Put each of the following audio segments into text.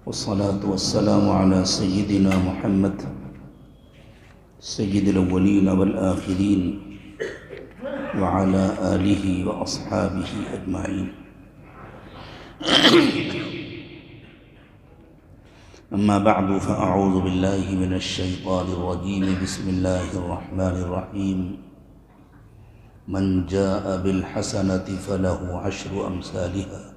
والصلاة والسلام على سيدنا محمد سيد الأولين والآخرين وعلى آله وأصحابه أجمعين. أما بعد فأعوذ بالله من الشيطان الرجيم. بسم الله الرحمن الرحيم. من جاء بالحسنة فله عشر أمثالها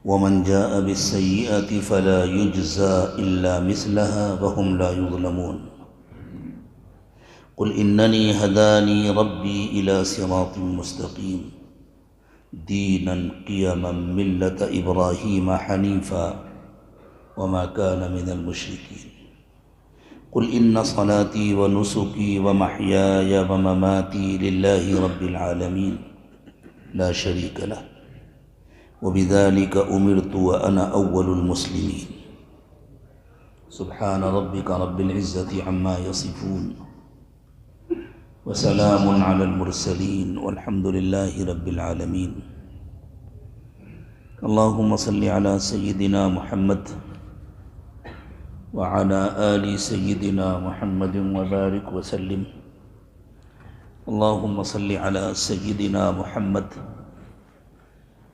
ومن جاء بالسيئة فلا يجزى إلا مثلها وهم لا يظلمون. قل إنني هداني ربي إلى صراط مستقيم دينا قيما ملة إبراهيم حنيفا وما كان من المشركين. قل إن صلاتي ونسكي ومحياي ومماتي لله رب العالمين لا شريك له وبذلك أمرت وأنا أول المسلمين. سبحان ربك رب العزة عما يصفون وسلام على المرسلين والحمد لله رب العالمين. اللهم صل على سيدنا محمد وعلى آل سيدنا محمد وبارك وسلم. اللهم صل على سيدنا محمد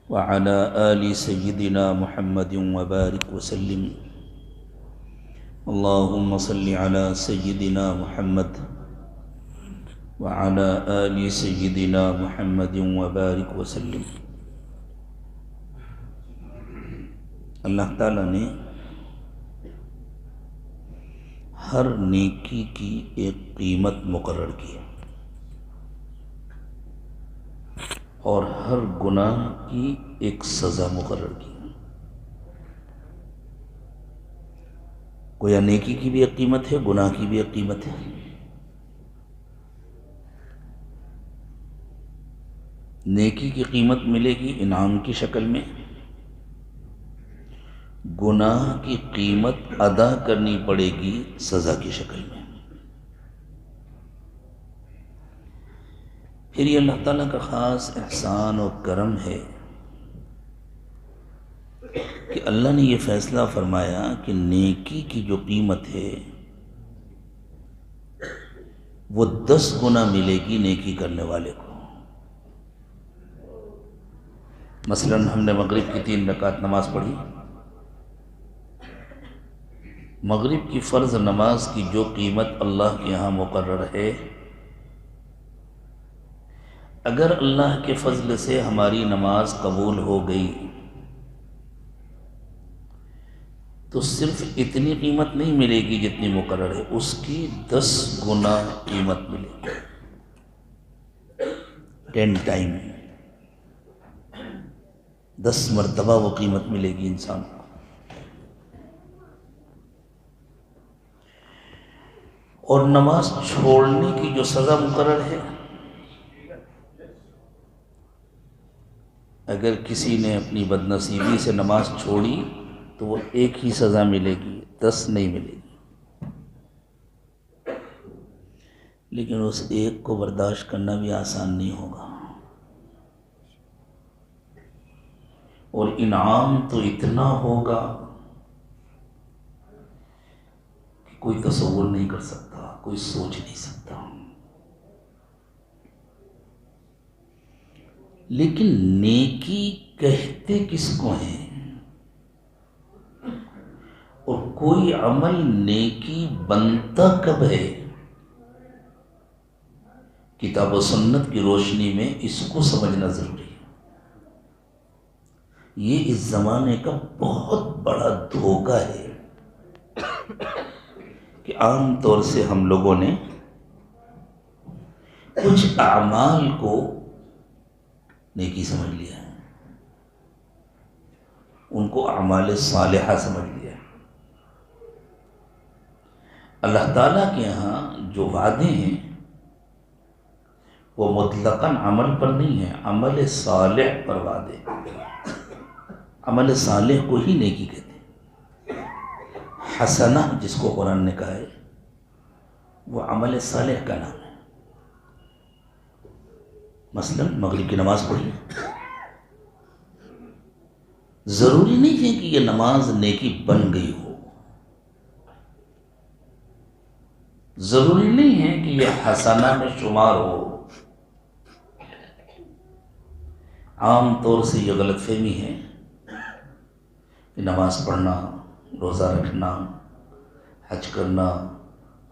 وعلى آل سيدنا محمد وبارك وسلم. اللهم صل على سيدنا محمد وعلى آل سيدنا محمد وبارك وسلم. اللہ تعالیٰ نے ہر نیکی کی ایک قیمت مقرر کی اور ہر گناہ کی ایک سزا مقرر کی. گویا نیکی کی بھی ایک قیمت ہے، گناہ کی بھی ایک قیمت ہے. نیکی کی قیمت ملے گی انعام کی شکل میں، گناہ کی قیمت ادا کرنی پڑے گی سزا کی شکل میں. پھر یہ اللہ تعالیٰ کا خاص احسان اور کرم ہے کہ اللہ نے یہ فیصلہ فرمایا کہ نیکی کی جو قیمت ہے وہ 10 گنا ملے گی نیکی کرنے والے کو. مثلا ہم نے مغرب کی 3 رکعت نماز پڑھی. مغرب کی فرض نماز کی جو قیمت اللہ کے یہاں مقرر ہے، اگر اللہ کے فضل سے ہماری نماز قبول ہو گئی تو صرف اتنی قیمت نہیں ملے گی جتنی مقرر ہے، اس کی 10 گنا قیمت ملے گی. 10 ٹائم 10 مرتبہ وہ قیمت ملے گی انسان کو. اور نماز چھوڑنے کی جو سزا مقرر ہے، اگر کسی نے اپنی بد نصیبی سے نماز چھوڑی تو وہ ایک ہی سزا ملے گی، 10 نہیں ملے گی. لیکن اس ایک کو برداشت کرنا بھی آسان نہیں ہوگا. اور انعام تو اتنا ہوگا کہ کوئی تصور نہیں کر سکتا، کوئی سوچ نہیں سکتا. لیکن نیکی کہتے کس کو ہیں، اور کوئی عمل نیکی بنتا کب ہے، کتاب و سنت کی روشنی میں اس کو سمجھنا ضروری ہے. یہ اس زمانے کا بہت بڑا دھوکہ ہے کہ عام طور سے ہم لوگوں نے کچھ اعمال کو نیکی سمجھ لیا ہے، ان کو اعمال صالحہ سمجھ لیا ہے. اللہ تعالیٰ کے یہاں جو وعدے ہیں وہ مطلقاً عمل پر نہیں ہے، عمل صالح پر وعدے. عمل صالح کو ہی نیکی کہتے ہیں. حسنہ جس کو قرآن نے کہا ہے وہ عمل صالح کا نام ہے. مثلا مغرب کی نماز پڑھی، ضروری نہیں ہے کہ یہ نماز نیکی بن گئی ہو، ضروری نہیں ہے کہ یہ حسنہ میں شمار ہو۔ عام طور سے یہ غلط فہمی ہے کہ نماز پڑھنا، روزہ رکھنا، حج کرنا،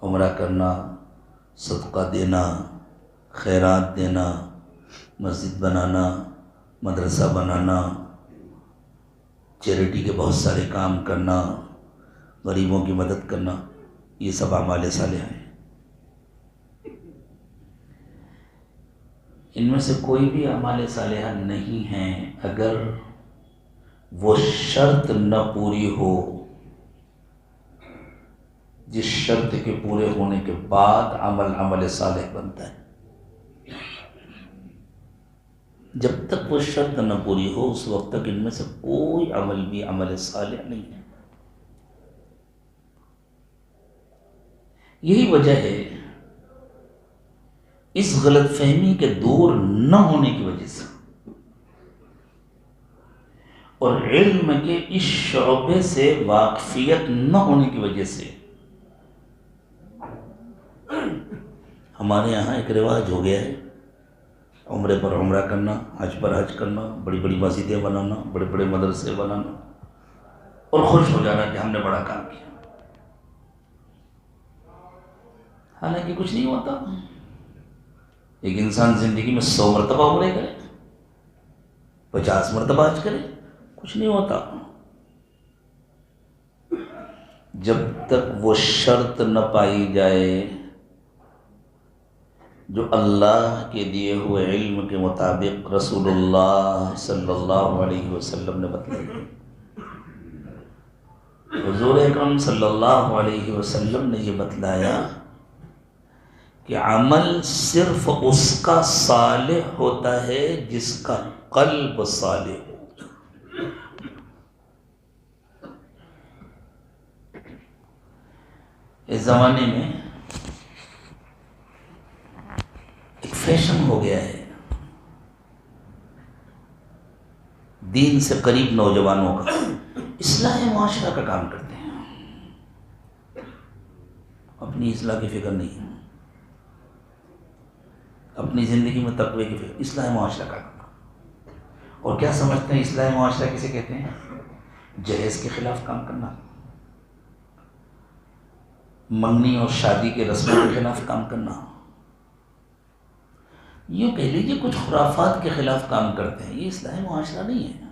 عمرہ کرنا، صدقہ دینا، خیرات دینا، مسجد بنانا، مدرسہ بنانا، چیریٹی کے بہت سارے کام کرنا، غریبوں کی مدد کرنا، یہ سب اعمال صالحہ ہیں۔ ان میں سے کوئی بھی اعمال صالحہ نہیں ہیں اگر وہ شرط نہ پوری ہو، جس شرط کے پورے ہونے کے بعد عمل صالح بنتا ہے۔ جب تک وہ شرط نہ پوری ہو اس وقت تک ان میں سے کوئی عمل بھی عمل صالح نہیں ہے۔ یہی وجہ ہے اس غلط فہمی کے دور نہ ہونے کی وجہ سے اور علم کے اس شعبے سے واقفیت نہ ہونے کی وجہ سے ہمارے یہاں ایک رواج ہو گیا ہے، عمرے پر عمرہ کرنا، حج پر حج کرنا، بڑی بڑی مسجدیں بنانا، بڑے بڑے مدرسے بنانا اور خوش ہو جانا کہ ہم نے بڑا کام کیا۔ حالانکہ کچھ نہیں ہوتا۔ ایک انسان زندگی میں 100 مرتبہ عمرے کرے، 50 مرتبہ حج کرے، کچھ نہیں ہوتا جب تک وہ شرط نہ پائی جائے جو اللہ کے دیے ہوئے علم کے مطابق رسول اللہ صلی اللہ علیہ وسلم نے بتلائی۔ حضور اکرم صلی اللہ علیہ وسلم نے یہ بتلایا کہ عمل صرف اس کا صالح ہوتا ہے جس کا قلب صالح ہو۔ اس زمانے میں ایک فیشن ہو گیا ہے دین سے قریب نوجوانوں کا، اصلاح معاشرہ کا کام کرتے ہیں، اپنی اصلاح کی فکر نہیں ہے، اپنی زندگی میں تقوی کی فکر، اصلاح معاشرہ کا کام۔ اور کیا سمجھتے ہیں اصلاح معاشرہ کسے کہتے ہیں؟ جہیز کے خلاف کام کرنا، منگنی اور شادی کے رسموں کے خلاف کام کرنا، یوں کہہ لیجیے کچھ خرافات کے خلاف کام کرتے ہیں، یہ اصلاح معاشرہ نہیں ہے۔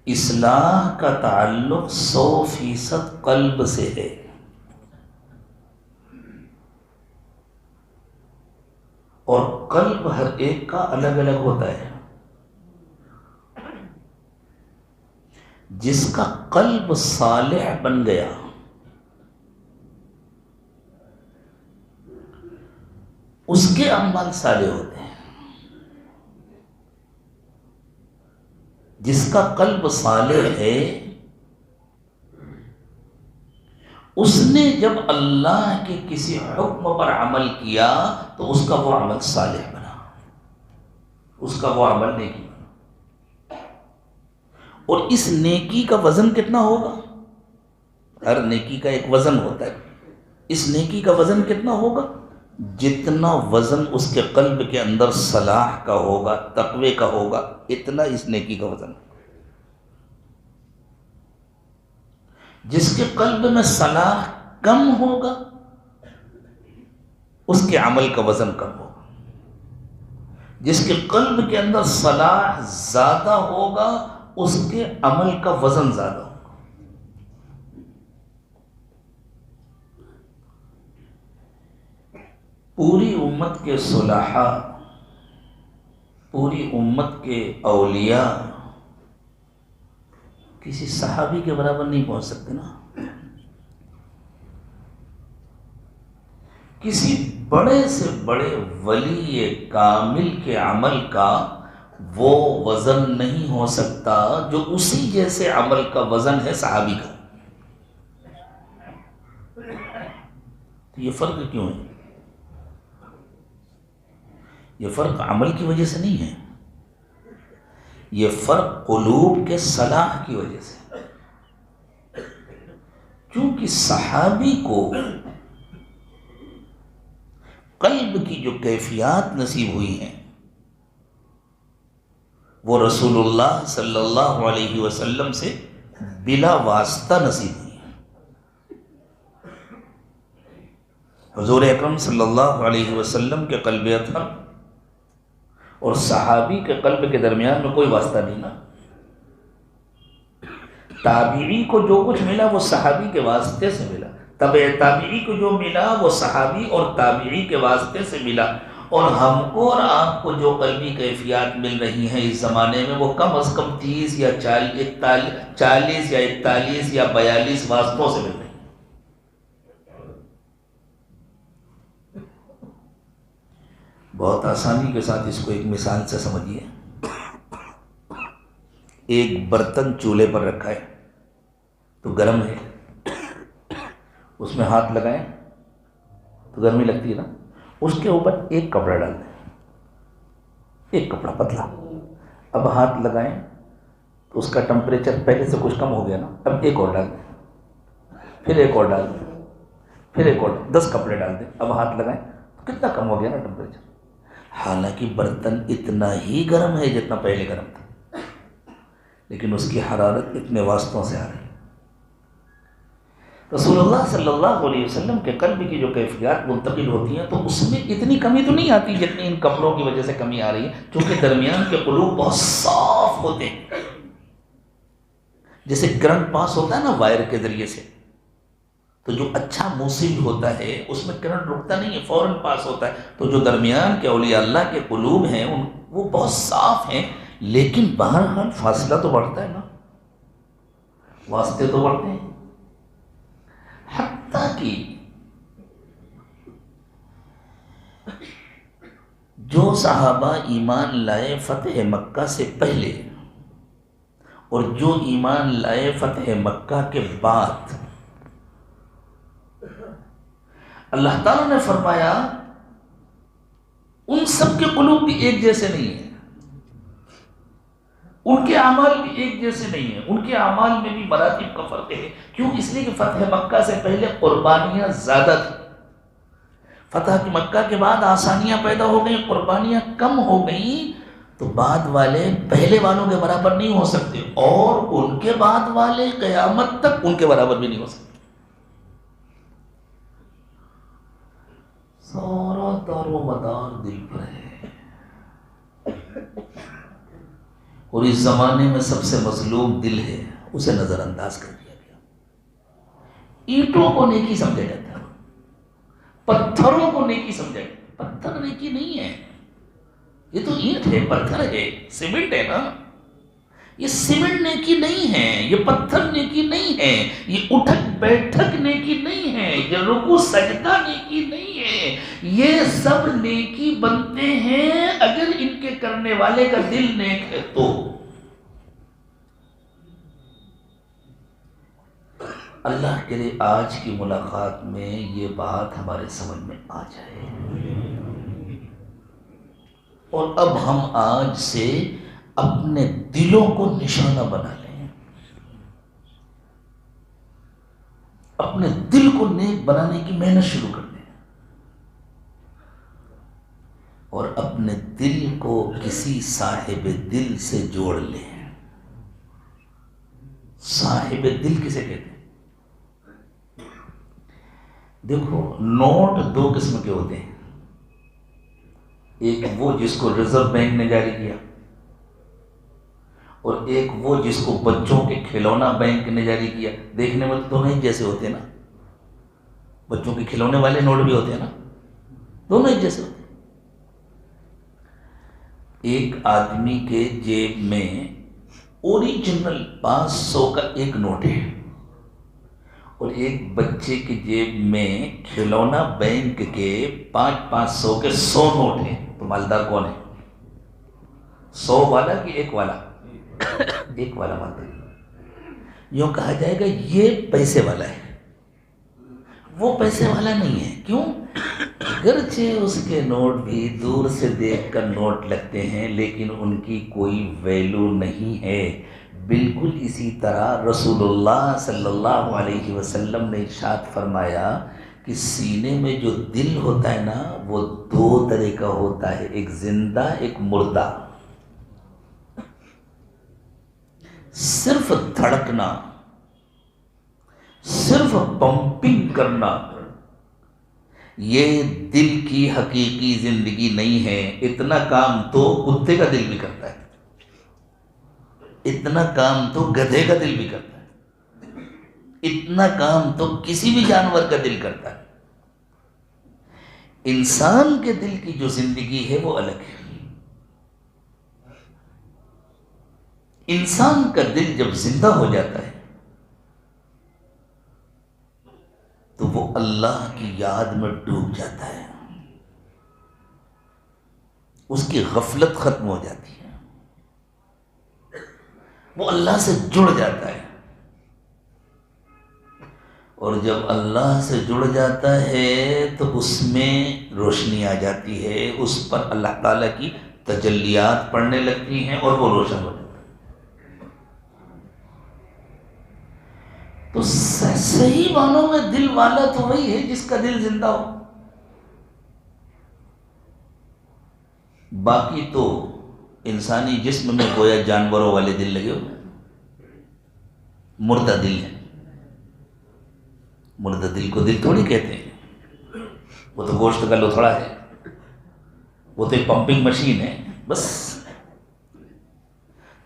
اصلاح کا تعلق 100% قلب سے ہے، اور قلب ہر ایک کا الگ الگ ہوتا ہے۔ جس کا قلب صالح بن گیا اس کے اعمال صالح ہوتے ہیں۔ جس کا قلب صالح ہے اس نے جب اللہ کے کسی حکم پر عمل کیا تو اس کا وہ عمل صالح بنا، اس کا وہ عمل نیکی بنا۔ اور اس نیکی کا وزن کتنا ہوگا؟ ہر نیکی کا ایک وزن ہوتا ہے، اس نیکی کا وزن کتنا ہوگا؟ جتنا وزن اس کے قلب کے اندر صلاح کا ہوگا، تقوی کا ہوگا، اتنا اس نیکی کا وزن۔ جس کے قلب میں صلاح کم ہوگا اس کے عمل کا وزن کم ہوگا، جس کے قلب کے اندر صلاح زیادہ ہوگا اس کے عمل کا وزن زیادہ ہوگا۔ پوری امت کے صلحاء، پوری امت کے اولیاء کسی صحابی کے برابر نہیں پہنچ سکتے نا۔ کسی بڑے سے بڑے ولی کامل کے عمل کا وہ وزن نہیں ہو سکتا جو اسی جیسے عمل کا وزن ہے صحابی کا۔ تو یہ فرق کیوں ہے؟ یہ فرق عمل کی وجہ سے نہیں ہے، یہ فرق قلوب کے صلاح کی وجہ سے، چونکہ صحابی کو قلب کی جو کیفیات نصیب ہوئی ہیں وہ رسول اللہ صلی اللہ علیہ وسلم سے بلا واسطہ نصیب ہوئی ہیں۔ حضور اکرم صلی اللہ علیہ وسلم کے قلب اطہر اور صحابی کے قلب کے درمیان میں کوئی واسطہ نہیں نا۔ تابعی کو جو کچھ ملا وہ صحابی کے واسطے سے ملا، تابعی کو جو ملا وہ صحابی اور تابعی کے واسطے سے ملا، اور ہم کو اور آپ کو جو قلبی کیفیات مل رہی ہیں اس زمانے میں وہ کم از کم 30 یا 40 یا 41 یا 42 واسطوں سے مل رہی ہیں۔ بہت آسانی کے ساتھ اس کو ایک مثال سے سمجھیے۔ ایک برتن چولہے پر رکھا ہے تو گرم ہے، اس میں ہاتھ لگائیں تو گرمی لگتی ہے نا، اس کے اوپر ایک کپڑا ڈال دیں، ایک کپڑا پتلا، اب ہاتھ لگائیں تو اس کا ٹمپریچر پہلے سے کچھ کم ہو گیا نا، اب ایک اور ڈال دیں، پھر ایک اور ڈال دیں، پھر ایک اور 10 کپڑے ڈال دیں، اب ہاتھ لگائیں تو کتنا کم ہو گیا نا ٹمپریچر۔ حالانکہ برتن اتنا ہی گرم ہے جتنا پہلے گرم تھا، لیکن اس کی حرارت اتنے واسطوں سے آ رہی ہے۔ رسول اللہ صلی اللہ علیہ وسلم کے قلب کی جو کیفیات منتقل ہوتی ہیں تو اس میں اتنی کمی تو نہیں آتی جتنی ان کپڑوں کی وجہ سے کمی آ رہی ہے، چونکہ درمیان کے قلوب بہت صاف ہوتے ہیں۔ جیسے کرنٹ پاس ہوتا ہے نا وائر کے ذریعے سے، تو جو اچھا موصل ہوتا ہے اس میں کرنٹ رکتا نہیں ہے، فوراً پاس ہوتا ہے۔ تو جو درمیان کے اولیاء اللہ کے قلوب ہیں وہ بہت صاف ہیں، لیکن بہرحال فاصلہ تو بڑھتا ہے نا، واسطے تو بڑھتے ہیں۔ حتیٰ کہ جو صحابہ ایمان لائے فتح مکہ سے پہلے اور جو ایمان لائے فتح مکہ کے بعد، اللہ تعالیٰ نے فرمایا ان سب کے قلوب بھی ایک جیسے نہیں ہیں، ان کے اعمال بھی ایک جیسے نہیں ہیں، ان کے اعمال میں بھی مراتب کا فرق ہے۔ کیوں؟ اس لیے کہ فتح مکہ سے پہلے قربانیاں زیادہ تھیں، فتح کی مکہ کے بعد آسانیاں پیدا ہو گئیں، قربانیاں کم ہو گئیں، تو بعد والے پہلے والوں کے برابر نہیں ہو سکتے، اور ان کے بعد والے قیامت تک ان کے برابر بھی نہیں ہو سکتے۔ سارا دار و مدار دل پر ہے، اور اس زمانے میں سب سے مظلوم دل ہے، اسے نظر انداز کر دیا گیا۔ اینٹوں کو نیکی سمجھا جاتا ہے، پتھروں کو نیکی سمجھا جاتا ہے۔ پتھر نیکی نہیں ہے، یہ تو اینٹ ہے، پتھر ہے، سیمنٹ ہے نا، یہ سیمنٹ نیکی نہیں ہے، یہ پتھر نیکی نہیں ہے، یہ اٹھک بیٹھک نیکی نہیں ہے، یہ رکوع سجدہ نیکی نہیں ہے۔ یہ سب نیکی بنتے ہیں اگر ان کے کرنے والے کا دل نیک ہے تو۔ اللہ کرے آج کی ملاقات میں یہ بات ہمارے سمجھ میں آ جائے، اور اب ہم آج سے اپنے دلوں کو نشانہ بنا لیں، اپنے دل کو نیک بنانے کی محنت شروع کر دیں، اور اپنے دل کو کسی صاحب دل سے جوڑ لیں۔ صاحب دل کسے کہتے ہیں؟ دیکھو، نوٹ 2 قسم کے ہوتے ہیں، ایک وہ جس کو ریزرو بینک نے جاری کیا، اور ایک وہ جس کو بچوں کے کھلونا بینک نے جاری کیا۔ دیکھنے میں تو دونوں ایک جیسے ہوتے ہیں نا، بچوں کے کھلونے والے نوٹ بھی ہوتے ہیں نا، دونوں ایک جیسے ہوتے ہیں۔ ایک آدمی کے جیب میں اوریجنل 500 کا ایک نوٹ ہے، اور ایک بچے کے جیب میں کھلونا بینک کے 500 کے 100 نوٹ ہیں، تو مالدار کون ہے؟ 100 والا کہ ایک والا؟ ایک والا مالدار۔ یوں کہا جائے گا یہ پیسے والا ہے، وہ پیسے والا نہیں ہے. کیوں؟ اگرچہ اس کے نوٹ بھی دور سے دیکھ کر نوٹ لگتے ہیں لیکن ان کی کوئی ویلو نہیں ہے. بالکل اسی طرح رسول اللہ صلی اللہ علیہ وسلم نے ارشاد فرمایا کہ سینے میں جو دل ہوتا ہے نا وہ دو طرح کا ہوتا ہے، ایک زندہ ایک مردہ. صرف دھڑکنا، صرف پمپنگ کرنا، یہ دل کی حقیقی زندگی نہیں ہے. اتنا کام تو کتے کا دل بھی کرتا ہے، اتنا کام تو گدھے کا دل بھی کرتا ہے، اتنا کام تو کسی بھی جانور کا دل کرتا ہے. انسان کے دل کی جو زندگی ہے وہ الگ ہے. انسان کا دل جب زندہ ہو جاتا ہے تو وہ اللہ کی یاد میں ڈوب جاتا ہے، اس کی غفلت ختم ہو جاتی ہے، وہ اللہ سے جڑ جاتا ہے. اور جب اللہ سے جڑ جاتا ہے تو اس میں روشنی آ جاتی ہے، اس پر اللہ تعالیٰ کی تجلیات پڑنے لگتی ہیں اور وہ روشن ہو جاتا ہے. تو صحیح معنوں میں دل والا تو وہی ہے جس کا دل زندہ ہو. باقی تو انسانی جسم میں گویا جانوروں والے دل لگے ہوئے، مردہ دل ہے. مردہ دل کو دل تھوڑی کہتے ہیں، وہ تو گوشت کا لوتھڑا ہے، وہ تو ایک پمپنگ مشین ہے بس.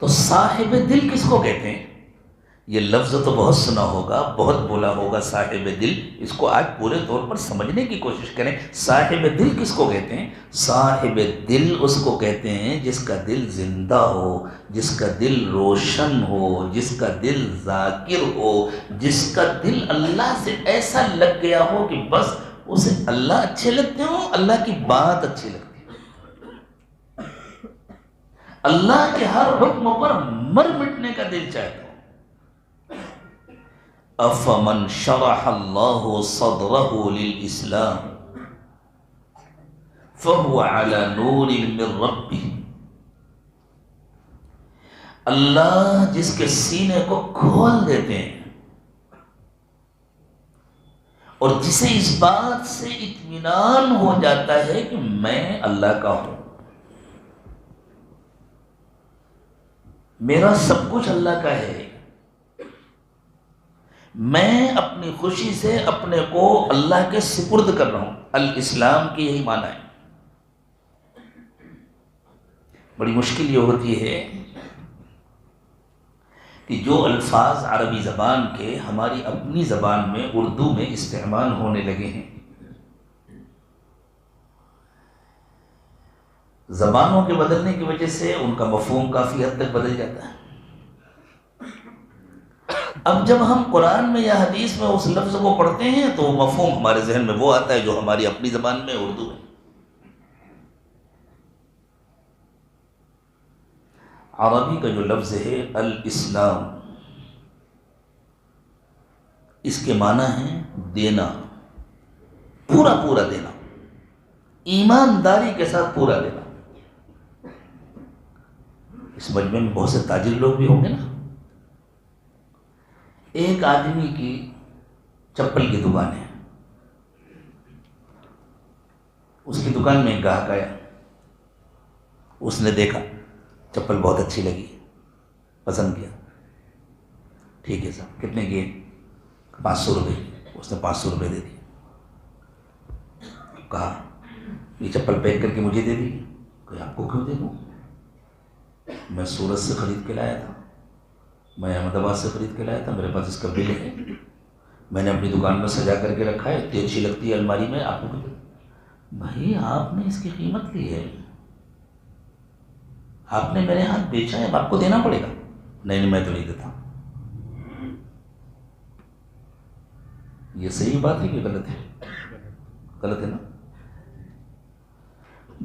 تو صاحب دل کس کو کہتے ہیں؟ یہ لفظ تو بہت سنا ہوگا، بہت بولا ہوگا صاحب دل. اس کو آج پورے طور پر سمجھنے کی کوشش کریں. صاحب دل کس کو کہتے ہیں؟ صاحب دل اس کو کہتے ہیں جس کا دل زندہ ہو، جس کا دل روشن ہو، جس کا دل ذاکر ہو، جس کا دل اللہ سے ایسا لگ گیا ہو کہ بس اسے اللہ اچھے لگتے ہوں، اللہ کی بات اچھی لگتی ہے، اللہ کے ہر حکم پر مر مٹنے کا دل چاہتا ہو. افمن شرح اللہ صدرہ للاسلام فهو على نور من ربہ. اللہ جس کے سینے کو کھول دیتے ہیں اور جسے اس بات سے اطمینان ہو جاتا ہے کہ میں اللہ کا ہوں، میرا سب کچھ اللہ کا ہے، میں اپنی خوشی سے اپنے کو اللہ کے سپرد کر رہا ہوں. الاسلام کی یہی معنی ہے. بڑی مشکل یہ ہوتی ہے کہ جو الفاظ عربی زبان کے ہماری اپنی زبان میں اردو میں استعمال ہونے لگے ہیں، زبانوں کے بدلنے کی وجہ سے ان کا مفہوم کافی حد تک بدل جاتا ہے. اب جب ہم قرآن میں یا حدیث میں اس لفظ کو پڑھتے ہیں تو مفہوم ہمارے ذہن میں وہ آتا ہے جو ہماری اپنی زبان میں اردو ہے. عربی کا جو لفظ ہے الاسلام، اس کے معنی ہے دینا، پورا پورا دینا، ایمانداری کے ساتھ پورا دینا. اس مجمع میں بہت سے تاجر لوگ بھی ہوں گے نا. ایک آدمی کی چپل کی دکان ہے، اس کی دکان میں ایک گاہک آیا، اس نے دیکھا چپل بہت اچھی لگی، پسند کیا. ٹھیک ہے صاحب کتنے کی؟ 500 روپے. اس نے 500 روپے دے دی. کہا یہ چپل پیک کر کے مجھے دے دی. کہ آپ کو کیوں دے دوں؟ میں سورت سے خرید کے لایا تھا، میں احمد آباد سے خرید کے لایا تھا، میرے پاس اس کا بل ہے، میں نے اپنی دکان میں سجا کر کے رکھا ہے، اتنی اچھی لگتی ہے الماری میں. آپ کو بھائی آپ نے اس کی قیمت لی ہے، آپ نے میرے ہاتھ بیچا ہے، اب آپ کو دینا پڑے گا. نہیں میں تو نہیں دیتا. یہ صحیح بات ہے کہ غلط ہے؟ غلط ہے نا.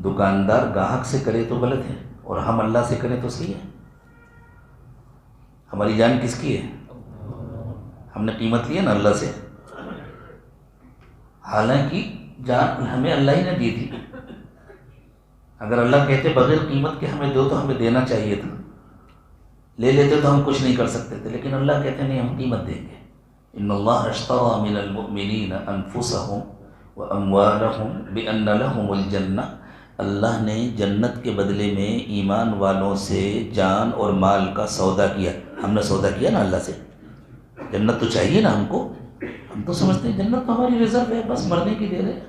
دکاندار گاہک سے کرے تو غلط ہے اور ہم اللہ سے کریں تو صحیح ہے. ہماری جان کس کی ہے؟ ہم نے قیمت لی ہے نا اللہ سے. حالانکہ جان ہمیں اللہ ہی نے دی تھی. اگر اللہ کہتے بغیر قیمت کے ہمیں دو تو ہمیں دینا چاہیے تھا، لے لیتے تو ہم کچھ نہیں کر سکتے تھے، لیکن اللہ کہتے نہیں ہم قیمت دیں گے. ان اللہ اشتری من المؤمنین انفسهم واموالهم بان لهم الجنہ، اللہ نے جنت کے بدلے میں ایمان والوں سے جان اور مال کا سودا کیا. ہم نے سودا کیا نا اللہ سے. جنت تو چاہیے نا ہم کو. ہم تو سمجھتے ہیں جنت تو ہماری ریزرو ہے، بس مرنے کی دیر ہے،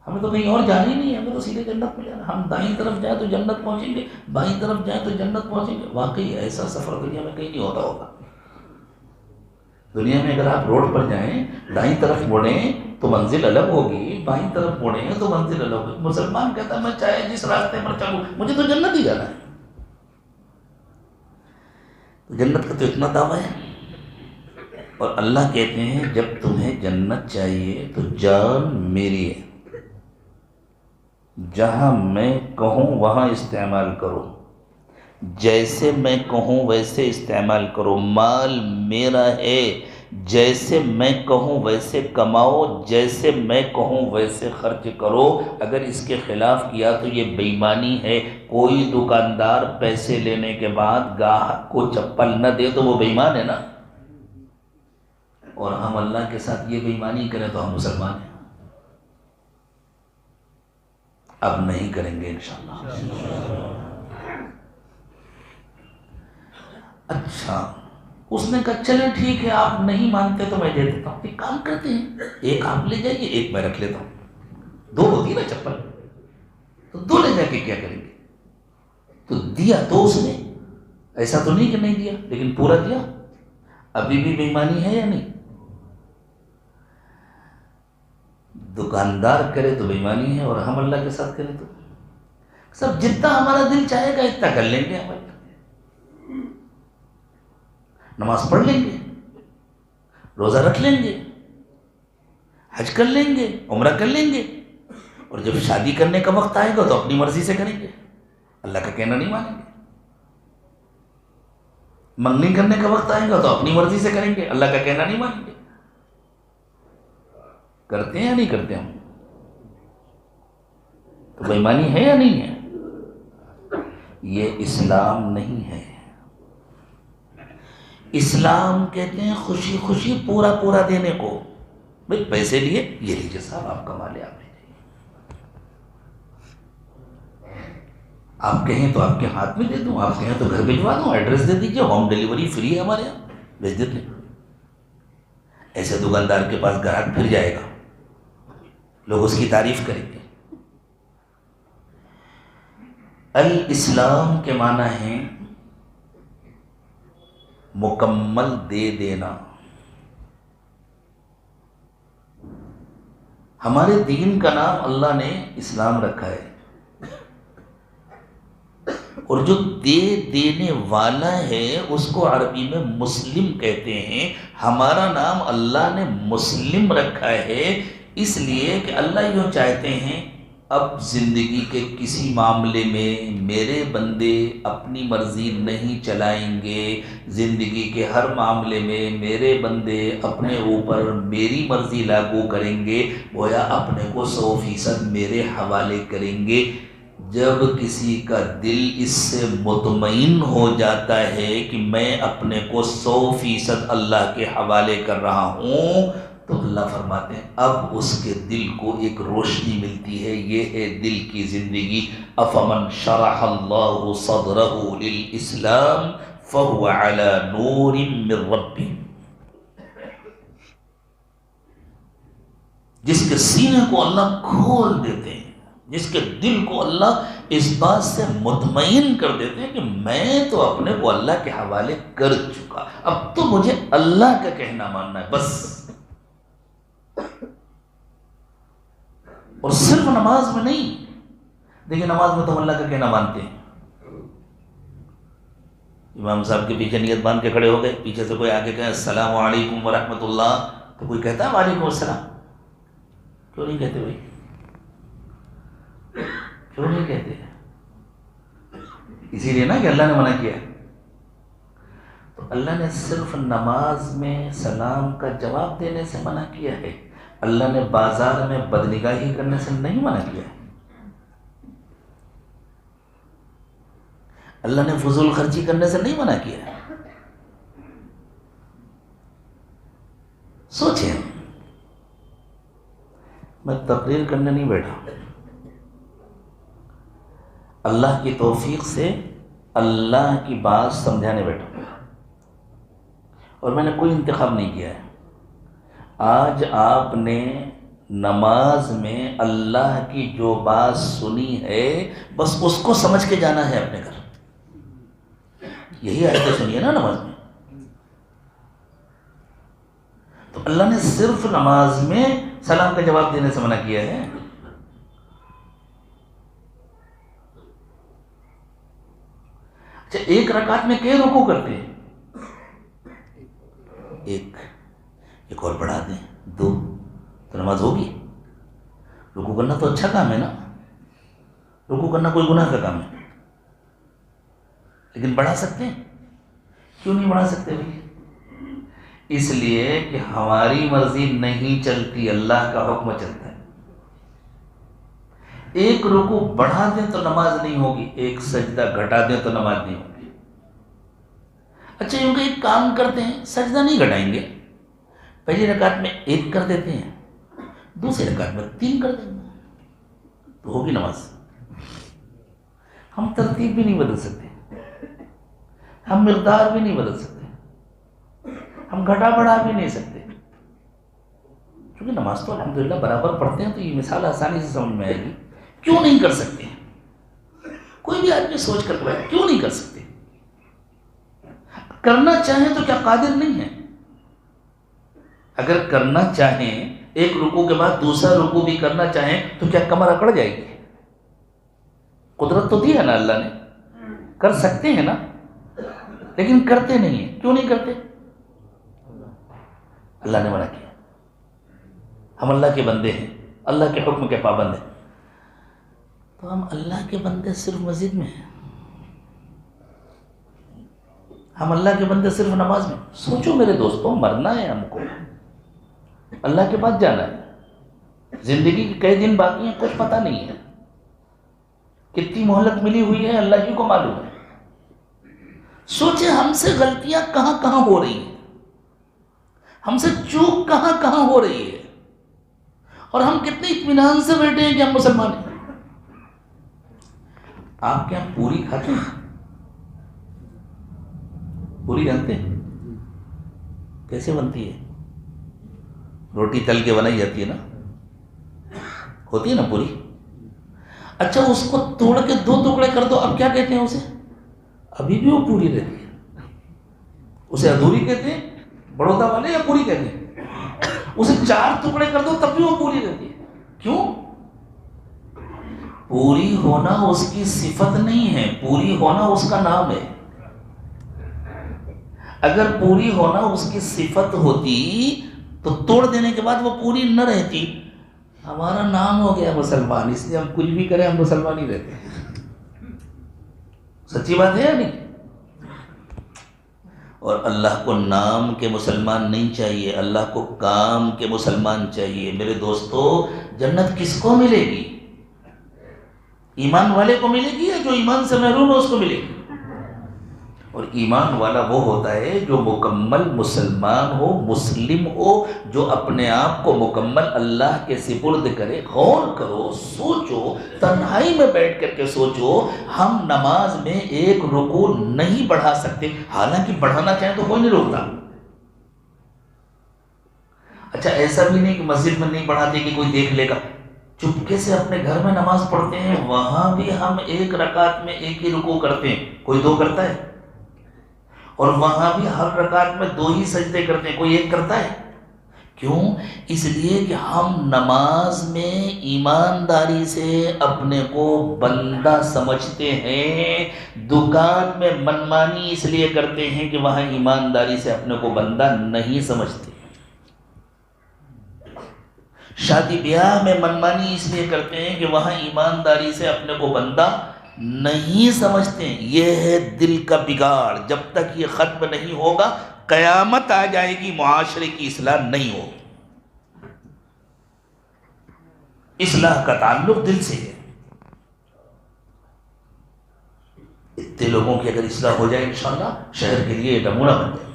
ہمیں تو کہیں اور جانا ہی نہیں ہے، ہمیں تو سیدھے جنت میں جانا. ہم دائیں طرف جائیں تو جنت پہنچیں گے، بائیں طرف جائیں تو جنت پہنچیں گے. واقعی ایسا سفر دنیا میں کہیں نہیں ہوتا ہوگا. دنیا میں اگر آپ روڈ پر جائیں، دائیں طرف مڑیں تو منزل الگ ہوگی، بائیں طرف مڑیں تو منزل الگ ہوگی. مسلمان کہتا ہے میں چاہے جس راستے پر چلوں مجھے تو جنت ہی جانا ہے. تو جنت کا تو اتنا دعویٰ ہے. اور اللہ کہتے ہیں جب تمہیں جنت چاہیے تو جان میری ہے، جہاں میں کہوں وہاں استعمال کرو، جیسے میں کہوں ویسے استعمال کرو. مال میرا ہے، جیسے میں کہوں ویسے کماؤ، جیسے میں کہوں ویسے خرچ کرو. اگر اس کے خلاف کیا تو یہ بے ایمانی ہے. کوئی دکاندار پیسے لینے کے بعد گاہک کو چپل نہ دے تو وہ بے ایمان ہے نا. اور ہم اللہ کے ساتھ یہ بے ایمانی کریں تو ہم مسلمان ہیں. اب نہیں کریں گے انشاءاللہ. اچھا اس نے کہا چلیں ٹھیک ہے آپ نہیں مانتے تو میں دے دیتا ہوں. ایک کام کرتے ہیں، ایک آپ لے جائیے ایک میں رکھ لیتا ہوں. دو ہوتی نا چپل، تو دو لے جا کے کیا کریں گے. تو دیا تو اس نے، ایسا تو نہیں کہ نہیں دیا، لیکن پورا دیا. ابھی بھی بے ایمانی ہے یا نہیں؟ دکاندار کرے تو بے ایمانی ہے، اور ہم اللہ کے ساتھ کریں تو سب جتنا ہمارا دل چاہے گا اتنا کر لیں گے. ہمارے نماز پڑھ لیں گے، روزہ رکھ لیں گے، حج کر لیں گے، عمرہ کر لیں گے. اور جب شادی کرنے کا وقت آئے گا تو اپنی مرضی سے کریں گے، اللہ کا کہنا نہیں مانیں گے. منگنی کرنے کا وقت آئے گا تو اپنی مرضی سے کریں گے، اللہ کا کہنا نہیں مانیں گے. کرتے ہیں یا نہیں کرتے ہم؟ تو بے ایمانی ہے یا نہیں ہے؟ یہ اسلام نہیں ہے. اسلام کہتے ہیں خوشی خوشی پورا پورا دینے کو. بھائی پیسے لیے، یہ لیجیے صاحب آپ کما لے، آپ لے جائیے. آپ کہیں تو آپ کے ہاتھ میں دے دوں، آپ کہیں تو گھر بھجوا دوں، ایڈریس دے دیجیے، ہوم ڈیلیوری فری ہے ہمارے یہاں، بھیج دیتے ہیں. ایسے دکاندار کے پاس گراہک پھر جائے گا، لوگ اس کی تعریف کریں گے. الاسلام کے معنی ہے مکمل دے دینا. ہمارے دین کا نام اللہ نے اسلام رکھا ہے، اور جو دے دینے والا ہے اس کو عربی میں مسلم کہتے ہیں. ہمارا نام اللہ نے مسلم رکھا ہے اس لیے کہ اللہ یوں چاہتے ہیں اب زندگی کے کسی معاملے میں میرے بندے اپنی مرضی نہیں چلائیں گے. زندگی کے ہر معاملے میں میرے بندے اپنے اوپر میری مرضی لاگو کریں گے، گویا اپنے کو 100% میرے حوالے کریں گے. جب کسی کا دل اس سے مطمئن ہو جاتا ہے کہ میں اپنے کو 100% اللہ کے حوالے کر رہا ہوں، تو اللہ فرماتے ہیں اب اس کے دل کو ایک روشنی ملتی ہے. یہ ہے دل کی زندگی. افمن شرح اللہ صدرہ للاسلام فهو علی نور من ربہ. جس کے سینے کو اللہ کھول دیتے ہیں، جس کے دل کو اللہ اس بات سے مطمئن کر دیتے ہیں کہ میں تو اپنے کو اللہ کے حوالے کر چکا، اب تو مجھے اللہ کا کہنا ماننا ہے بس. اور صرف نماز میں نہیں، دیکھیں نماز میں تو اللہ کا کہنا مانتے ہیں. امام صاحب کے پیچھے نیت باندھ کے کھڑے ہو گئے، پیچھے سے کوئی آگے کہے السلام علیکم ورحمۃ اللہ، تو کوئی کہتا ہے وعلیکم السلام؟ کیوں نہیں کہتے بھائی؟ کیوں نہیں کہتے؟ اسی لیے نا کہ اللہ نے منع کیا. تو اللہ نے صرف نماز میں سلام کا جواب دینے سے منع کیا ہے. اللہ نے بازار میں بدنگاہی کرنے سے نہیں منع کیا ہے. اللہ نے فضول خرچی کرنے سے نہیں منع کیا ہے. سوچیں، میں تقریر کرنے نہیں بیٹھا، اللہ کی توفیق سے اللہ کی بات سمجھانے بیٹھا، اور میں نے کوئی انتخاب نہیں کیا ہے. آج آپ نے نماز میں اللہ کی جو بات سنی ہے بس اس کو سمجھ کے جانا ہے اپنے گھر. یہی آیتیں سنی ہے نا نماز میں. تو اللہ نے صرف نماز میں سلام کا جواب دینے سے منع کیا ہے. اچھا، ایک رکعت میں کئی رکوع کرتے ہیں؟ ایک اور بڑھا دیں، 2 تو نماز ہوگی. رکوع کرنا تو اچھا کام ہے نا، رکوع کرنا کوئی گناہ کا کام ہے، لیکن بڑھا سکتے ہیں؟ کیوں نہیں بڑھا سکتے بھائی؟ اس لیے کہ ہماری مرضی نہیں چلتی، اللہ کا حکم چلتا ہے. ایک رکوع بڑھا دیں تو نماز نہیں ہوگی، ایک سجدہ گھٹا دیں تو نماز نہیں ہوگی. اچھا، ان کا ایک کام کرتے ہیں، سجدہ نہیں گھٹائیں گے، پہلی رکعت میں 1 کر دیتے ہیں، دوسری رکعت میں 3 کر دیں گے تو ہوگی نماز. ہم ترتیب بھی نہیں بدل سکتے، ہم مقدار بھی نہیں بدل سکتے، ہم گھٹا بڑھا بھی نہیں سکتے، کیونکہ نماز تو الحمدللہ برابر پڑھتے ہیں. تو یہ مثال آسانی سے سمجھ میں آئے گی. کیوں نہیں کر سکتے؟ کوئی بھی آدمی سوچ کر پڑھے کیوں نہیں کر سکتے؟ کرنا چاہیں تو کیا قادر نہیں ہے؟ اگر کرنا چاہیں، ایک رکوع کے بعد دوسرا رکوع بھی کرنا چاہیں تو کیا کمر اکڑ جائے گی؟ قدرت تو دی ہے نا اللہ نے، کر سکتے ہیں نا، لیکن کرتے نہیں ہیں. کیوں نہیں کرتے؟ اللہ نے منع کیا. ہم اللہ کے بندے ہیں، اللہ کے حکم کے پابند ہیں. تو ہم اللہ کے بندے صرف مسجد میں ہیں، ہم اللہ کے بندے صرف نماز میں. سوچو میرے دوستوں، مرنا ہے ہم کو، اللہ کے پاس جانا ہے. زندگی کے کئی دن باقی ہیں، کچھ پتہ نہیں ہے، کتنی مہلت ملی ہوئی ہے اللہ ہی کو معلوم ہے. سوچیں ہم سے غلطیاں کہاں کہاں ہو رہی ہیں، ہم سے چوک کہاں کہاں ہو رہی ہے، اور ہم کتنے اطمینان سے بیٹھے ہیں کہ ہم مسلمان ہیں. آپ کیا پوری کھاتے ہیں؟ پوری جانتے ہیں کیسے بنتی ہے؟ روٹی تل کے بنائی جاتی ہے نا، ہوتی ہے نا پوری. اچھا، اس کو توڑ کے 2 ٹکڑے کر دو، اب کیا کہتے ہیں اسے؟ ابھی بھی وہ پوری رہتی ہے. اسے ادھوری کہتے ہیں بڑودا والے، یا پوری کہتے ہیں؟ اسے 4 ٹکڑے کر دو تب بھی وہ پوری رہتی ہے. کیوں؟ پوری ہونا اس کی صفت نہیں ہے، پوری ہونا اس کا نام ہے. اگر پوری ہونا اس کی صفت ہوتی تو توڑ دینے کے بعد وہ پوری نہ رہتی. ہمارا نام ہو گیا مسلمان، اس لیے ہم کچھ بھی کریں ہم مسلمان ہی رہتے ہیں. سچی بات ہے یا نہیں؟ اور اللہ کو نام کے مسلمان نہیں چاہیے، اللہ کو کام کے مسلمان چاہیے. میرے دوستو، جنت کس کو ملے گی؟ ایمان والے کو ملے گی، یا جو ایمان سے محروم ہے اس کو ملے گی؟ اور ایمان والا وہ ہوتا ہے جو مکمل مسلمان ہو، مسلم ہو، جو اپنے آپ کو مکمل اللہ کے سپرد کرے. غور کرو، سوچو، تنہائی میں بیٹھ کر کے سوچو. ہم نماز میں 1 رکوع نہیں بڑھا سکتے، حالانکہ بڑھانا چاہیں تو کوئی نہیں روکتا. اچھا، ایسا بھی نہیں کہ مسجد میں نہیں پڑھاتے کہ کوئی دیکھ لے گا. چپکے سے اپنے گھر میں نماز پڑھتے ہیں، وہاں بھی ہم 1 رکعت میں 1 ہی رکوع کرتے ہیں، کوئی 2 کرتا ہے. اور وہاں بھی ہر رکعت میں 2 ہی سجدے کرتے ہیں، کوئی 1 کرتا ہے. کیوں؟ اس لیے کہ ہم نماز میں ایمانداری سے اپنے کو بندہ سمجھتے ہیں. دکان میں منمانی اس لیے کرتے ہیں کہ وہاں ایمانداری سے اپنے کو بندہ نہیں سمجھتے. شادی بیاہ میں منمانی اس لیے کرتے ہیں کہ وہاں ایمانداری سے اپنے کو بندہ نہیں سمجھتے. یہ ہے دل کا بگاڑ. جب تک یہ ختم نہیں ہوگا قیامت آ جائے گی، معاشرے کی اصلاح نہیں ہوگی. اصلاح کا تعلق دل سے ہے. اتنے لوگوں کی اگر اصلاح ہو جائے انشاءاللہ شہر کے لیے یہ نمونہ بن جائے.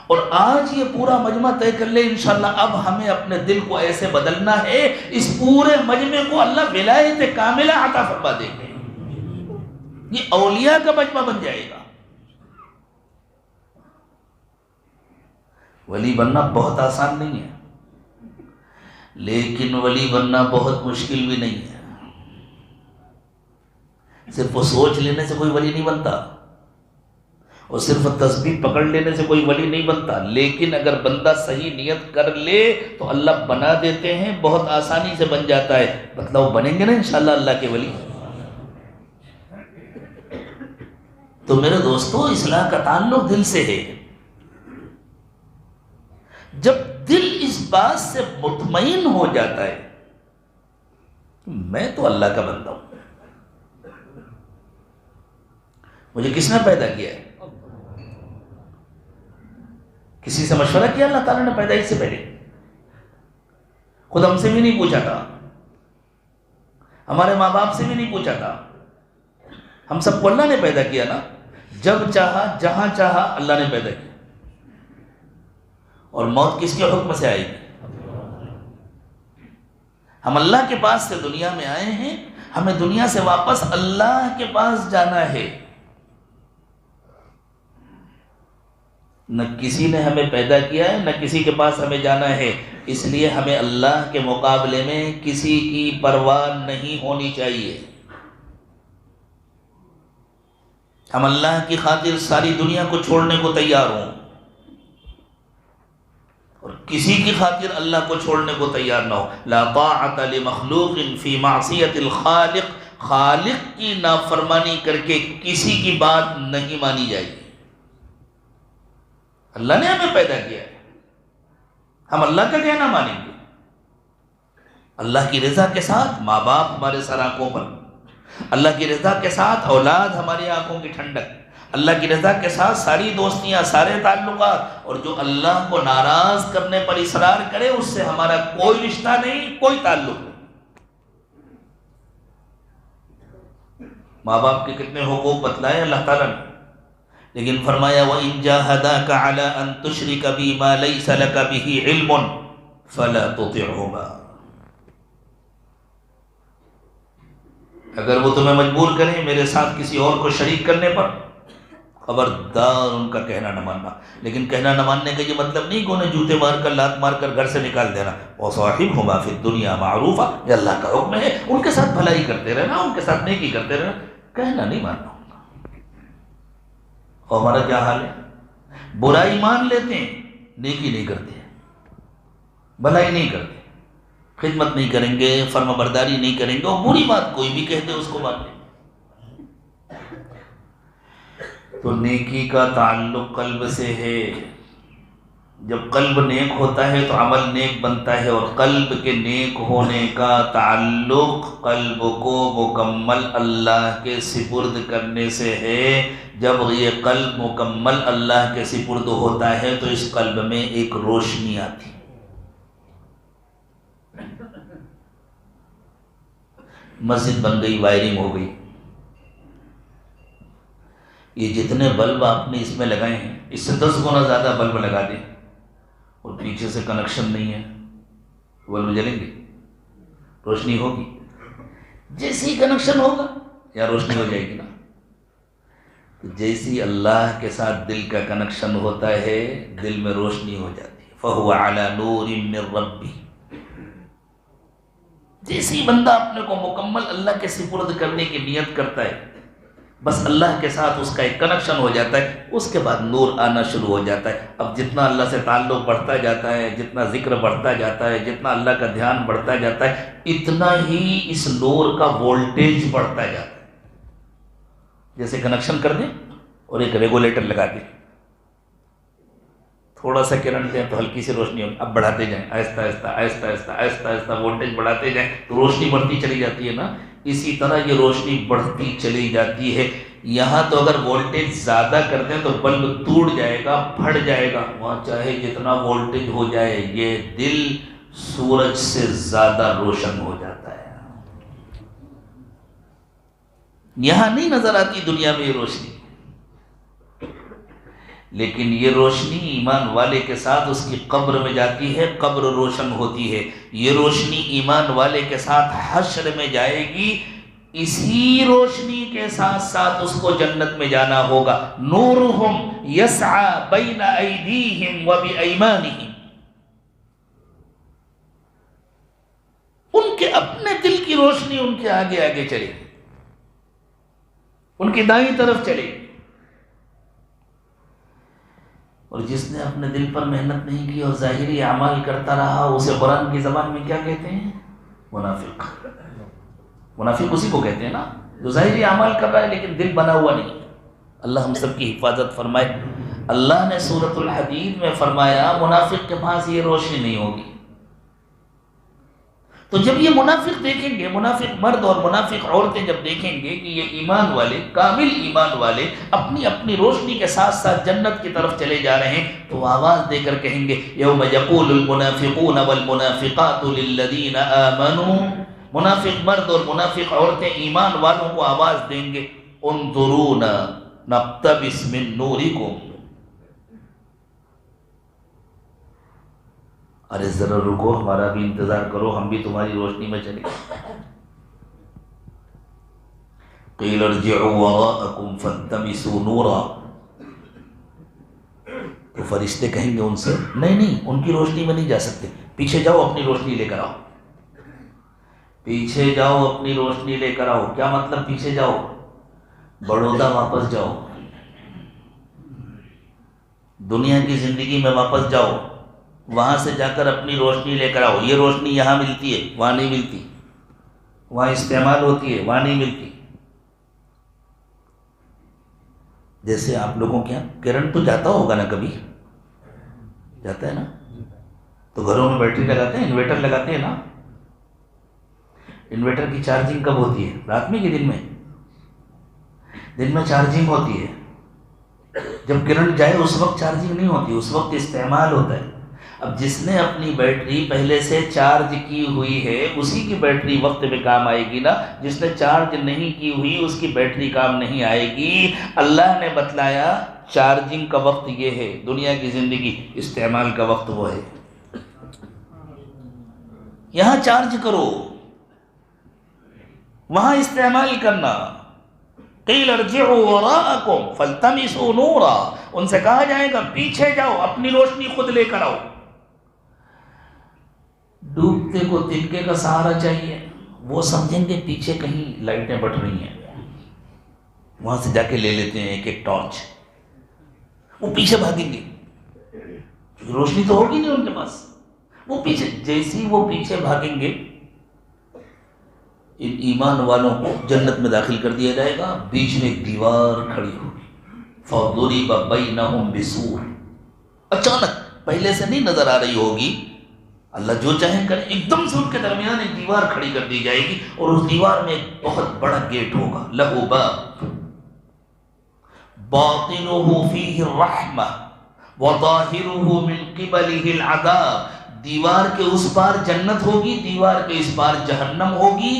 اور آج یہ پورا مجمع طے کر لے انشاءاللہ اب ہمیں اپنے دل کو ایسے بدلنا ہے اس پورے مجمع کو اللہ ولایت کاملہ عطا فرما دیں گے. یہ اولیاء کا مجمع بن جائے گا. ولی بننا بہت آسان نہیں ہے لیکن ولی بننا بہت مشکل بھی نہیں ہے. صرف وہ سوچ لینے سے کوئی ولی نہیں بنتا اور صرف تسبیح پکڑ لینے سے کوئی ولی نہیں بنتا. لیکن اگر بندہ صحیح نیت کر لے تو اللہ بنا دیتے ہیں, بہت آسانی سے بن جاتا ہے. مطلب بنیں گے نا انشاءاللہ اللہ کے ولی. تو میرے دوستو اصلاح کا تعلق دل سے ہے. جب دل اس بات سے مطمئن ہو جاتا ہے میں تو اللہ کا بندہ ہوں, مجھے کس نے پیدا کیا ہے, کسی سے مشورہ کیا اللہ تعالیٰ نے پیدائش سے پہلے؟ خود ہم سے بھی نہیں پوچھا تھا, ہمارے ماں باپ سے بھی نہیں پوچھا تھا. ہم سب کو اللہ نے پیدا کیا نا, جب چاہا جہاں چاہا اللہ نے پیدا کیا. اور موت کس کے حکم سے آئے گی؟ ہم اللہ کے پاس سے دنیا میں آئے ہیں, ہمیں دنیا سے واپس اللہ کے پاس جانا ہے. نہ کسی نے ہمیں پیدا کیا ہے نہ کسی کے پاس ہمیں جانا ہے. اس لیے ہمیں اللہ کے مقابلے میں کسی کی پرواہ نہیں ہونی چاہیے. ہم اللہ کی خاطر ساری دنیا کو چھوڑنے کو تیار ہوں اور کسی کی خاطر اللہ کو چھوڑنے کو تیار نہ ہو. لا طاعت لمخلوق فی معصیت الخالق. خالق کی نافرمانی کر کے کسی کی بات نہیں مانی جائے گی. اللہ نے ہمیں پیدا کیا ہے, ہم اللہ کا کہنا مانیں گے. اللہ کی رضا کے ساتھ ماں باپ ہمارے سر آنکھوں پر, اللہ کی رضا کے ساتھ اولاد ہماری آنکھوں کی ٹھنڈک, اللہ کی رضا کے ساتھ ساری دوستیاں, سارے تعلقات. اور جو اللہ کو ناراض کرنے پر اصرار کرے اس سے ہمارا کوئی رشتہ نہیں, کوئی تعلق نہیں. ماں باپ کے کتنے حقوق بتلائے اللہ تعالیٰ نے, لیکن فرمایا وَإِن جَاهَدَاكَ عَلَىٰ أَن تُشْرِكَ بِي مَا لَيْسَ لَكَ بِهِ عِلْمٌ فَلَا تُطِعْهُمَا. اگر وہ تمہیں مجبور کریں میرے ساتھ کسی اور کو شریک کرنے پر, خبردار ان کا کہنا نہ ماننا. لیکن کہنا نہ ماننے کا یہ مطلب نہیں کہ انہیں جوتے مار کر لات مار کر گھر سے نکال دینا. وَصَاحِبْهُمَا فِي الدُّنْيَا مَعْرُوفًا. یہ اللہ کا حکم ہے, ان کے ساتھ بھلائی کرتے رہنا, ان کے ساتھ نیکی کرتے رہنا, کہنا نہیں ماننا. اور ہمارا کیا حال ہے, برائی مان لیتے ہیں نیکی نہیں کرتے, بھلائی نہیں کرتے, خدمت نہیں کریں گے, فرما برداری نہیں کریں گے, اور بری بات کوئی بھی کہتے اس کو مان لیں. تو نیکی کا تعلق قلب سے ہے. جب قلب نیک ہوتا ہے تو عمل نیک بنتا ہے, اور قلب کے نیک ہونے کا تعلق قلب کو مکمل اللہ کے سپرد کرنے سے ہے. جب یہ قلب مکمل اللہ کے سپرد ہوتا ہے تو اس قلب میں ایک روشنی آتی. مسجد بن گئی, وائرنگ ہو گئی, یہ جتنے بلب آپ نے اس میں لگائے ہیں اس سے 10 گنا زیادہ بلب لگا دیں اور پیچھے سے کنیکشن نہیں ہے, بلب جلیں گے, روشنی ہوگی. جیسے ہی کنیکشن ہوگا یا روشنی ہو جائے گی نا. تو جیسی اللہ کے ساتھ دل کا کنیکشن ہوتا ہے دل میں روشنی ہو جاتی ہے. فَهُوَ عَلَى نُورٍ مِّن رَبِّهِ. جیسی بندہ اپنے کو مکمل اللہ کے سپرد کرنے کی نیت کرتا ہے, بس اللہ کے ساتھ اس کا ایک کنیکشن ہو جاتا ہے, اس کے بعد نور آنا شروع ہو جاتا ہے. اب جتنا اللہ سے تعلق بڑھتا جاتا ہے, جتنا ذکر بڑھتا جاتا ہے, جتنا اللہ کا دھیان بڑھتا جاتا ہے, اتنا ہی اس نور کا وولٹیج بڑھتا جاتا ہے. جیسے کنیکشن کر دیں اور ایک ریگولیٹر لگا دیں, تھوڑا سا کرنٹ دیں تو ہلکی سی روشنی ہوگی, اب بڑھاتے جائیں آہستہ آہستہ آہستہ آہستہ آہستہ آہستہ وولٹیج بڑھاتے جائیں تو روشنی بڑھتی چلی جاتی ہے نا. اسی طرح یہ روشنی بڑھتی چلی جاتی ہے. یہاں تو اگر وولٹیج زیادہ کر دیں تو بلب ٹوٹ جائے گا, پھٹ جائے گا, وہاں چاہے جتنا وولٹیج ہو جائے. یہ دل سورج سے زیادہ روشن ہو جاتا ہے. یہاں نہیں نظر آتی دنیا میں یہ روشنی، لیکن یہ روشنی ایمان والے کے ساتھ اس کی قبر میں جاتی ہے، قبر روشن ہوتی ہے. یہ روشنی ایمان والے کے ساتھ حشر میں جائے گی، اسی روشنی کے ساتھ ساتھ اس کو جنت میں جانا ہوگا. نورہم یسعی بین ایدیہم و بایمانہم. ان کے اپنے دل کی روشنی ان کے آگے آگے چلے گی، ان کی دائیں طرف چلے گی. اور جس نے اپنے دل پر محنت نہیں کی اور ظاہری اعمال کرتا رہا، اسے قرآن کی زبان میں کیا کہتے ہیں؟ منافق. منافق اسی کو کہتے ہیں نا جو ظاہری اعمال کر رہا ہے لیکن دل بنا ہوا نہیں. اللہ ہم سب کی حفاظت فرمائے. اللہ نے سورۃ الحدید میں فرمایا منافق کے پاس یہ روشنی نہیں ہوگی. تو جب یہ منافق دیکھیں گے، منافق مرد اور منافق عورتیں جب دیکھیں گے کہ یہ ایمان والے، کامل ایمان والے اپنی اپنی روشنی کے ساتھ ساتھ جنت کی طرف چلے جا رہے ہیں، تو آواز دے کر کہیں گے یوم یقول المنافقون والمنافقات للذین آمنوا. منافق مرد اور منافق عورتیں ایمان والوں کو آواز دیں گے انظرونا نقتبس من نورکم. ارے ذرا رکو، ہمارا بھی انتظار کرو، ہم بھی تمہاری روشنی میں چلیں. قیل ارجعوا وراءکم فالتمسوا نورا. تو فرشتے کہیں گے ان سے نہیں ان کی روشنی میں نہیں جا سکتے، پیچھے جاؤ اپنی روشنی لے کر آؤ. پیچھے جاؤ اپنی روشنی لے کر آؤ. کیا مطلب پیچھے جاؤ؟ بڑودا واپس جاؤ، دنیا کی زندگی میں واپس جاؤ، وہاں سے جا کر اپنی روشنی لے کر آؤ. یہ روشنی یہاں ملتی ہے، وہاں نہیں ملتی، وہاں استعمال ہوتی ہے، وہاں نہیں ملتی. جیسے آپ لوگوں کے یہاں کرنٹ تو جاتا ہوگا نا، کبھی جاتا ہے نا، تو گھروں میں بیٹری لگاتے ہیں، انورٹر لگاتے ہیں نا. انورٹر کی چارجنگ کب ہوتی ہے؟ رات میں کہ دن میں؟ دن میں چارجنگ ہوتی ہے. جب کرنٹ جائے اس وقت چارجنگ نہیں ہوتی، اس وقت استعمال ہوتا ہے. اب جس نے اپنی بیٹری پہلے سے چارج کی ہوئی ہے اسی کی بیٹری وقت میں کام آئے گی نا. جس نے چارج نہیں کی ہوئی اس کی بیٹری کام نہیں آئے گی. اللہ نے بتلایا چارجنگ کا وقت یہ ہے دنیا کی زندگی، استعمال کا وقت وہ ہے. یہاں چارج کرو، وہاں استعمال کرنا. قیل ارجعوا وراءکم فالتمسوا نورا. ان سے کہا جائے گا پیچھے جاؤ اپنی روشنی خود لے کر آؤ. ڈوبتے کو تنکے کا سہارا چاہیے، وہ سمجھیں گے پیچھے کہیں لائٹیں بٹ رہی ہیں، وہاں سے جا کے لے لیتے ہیں ایک ایک ٹارچ. وہ پیچھے بھاگیں گے، روشنی تو ہوگی نہیں ان کے پاس. وہ پیچھے، جیسی وہ پیچھے بھاگیں گے ان ایمان والوں کو جنت میں داخل کر دیا جائے گا. بیچ میں ایک دیوار کھڑی ہوگی. فَضُرِبَ بَيْنَهُمْ بِسُورٍ. اچانک پہلے سے نہیں نظر آ رہی ہوگی، اللہ جو چاہیں کرے، ایک دم سے ان کے درمیان ایک دیوار کھڑی کر دی جائے گی اور اس دیوار میں ایک بہت بڑا گیٹ ہوگا. لَهُ بَابٌ بَاطِنُهُ فِيهِ الرَّحْمَةُ وَظَاهِرُهُ مِنْ قِبَلِهِ الْعَذَابُ. دیوار کے اس پار جنت ہوگی، دیوار کے اس پار جہنم ہوگی.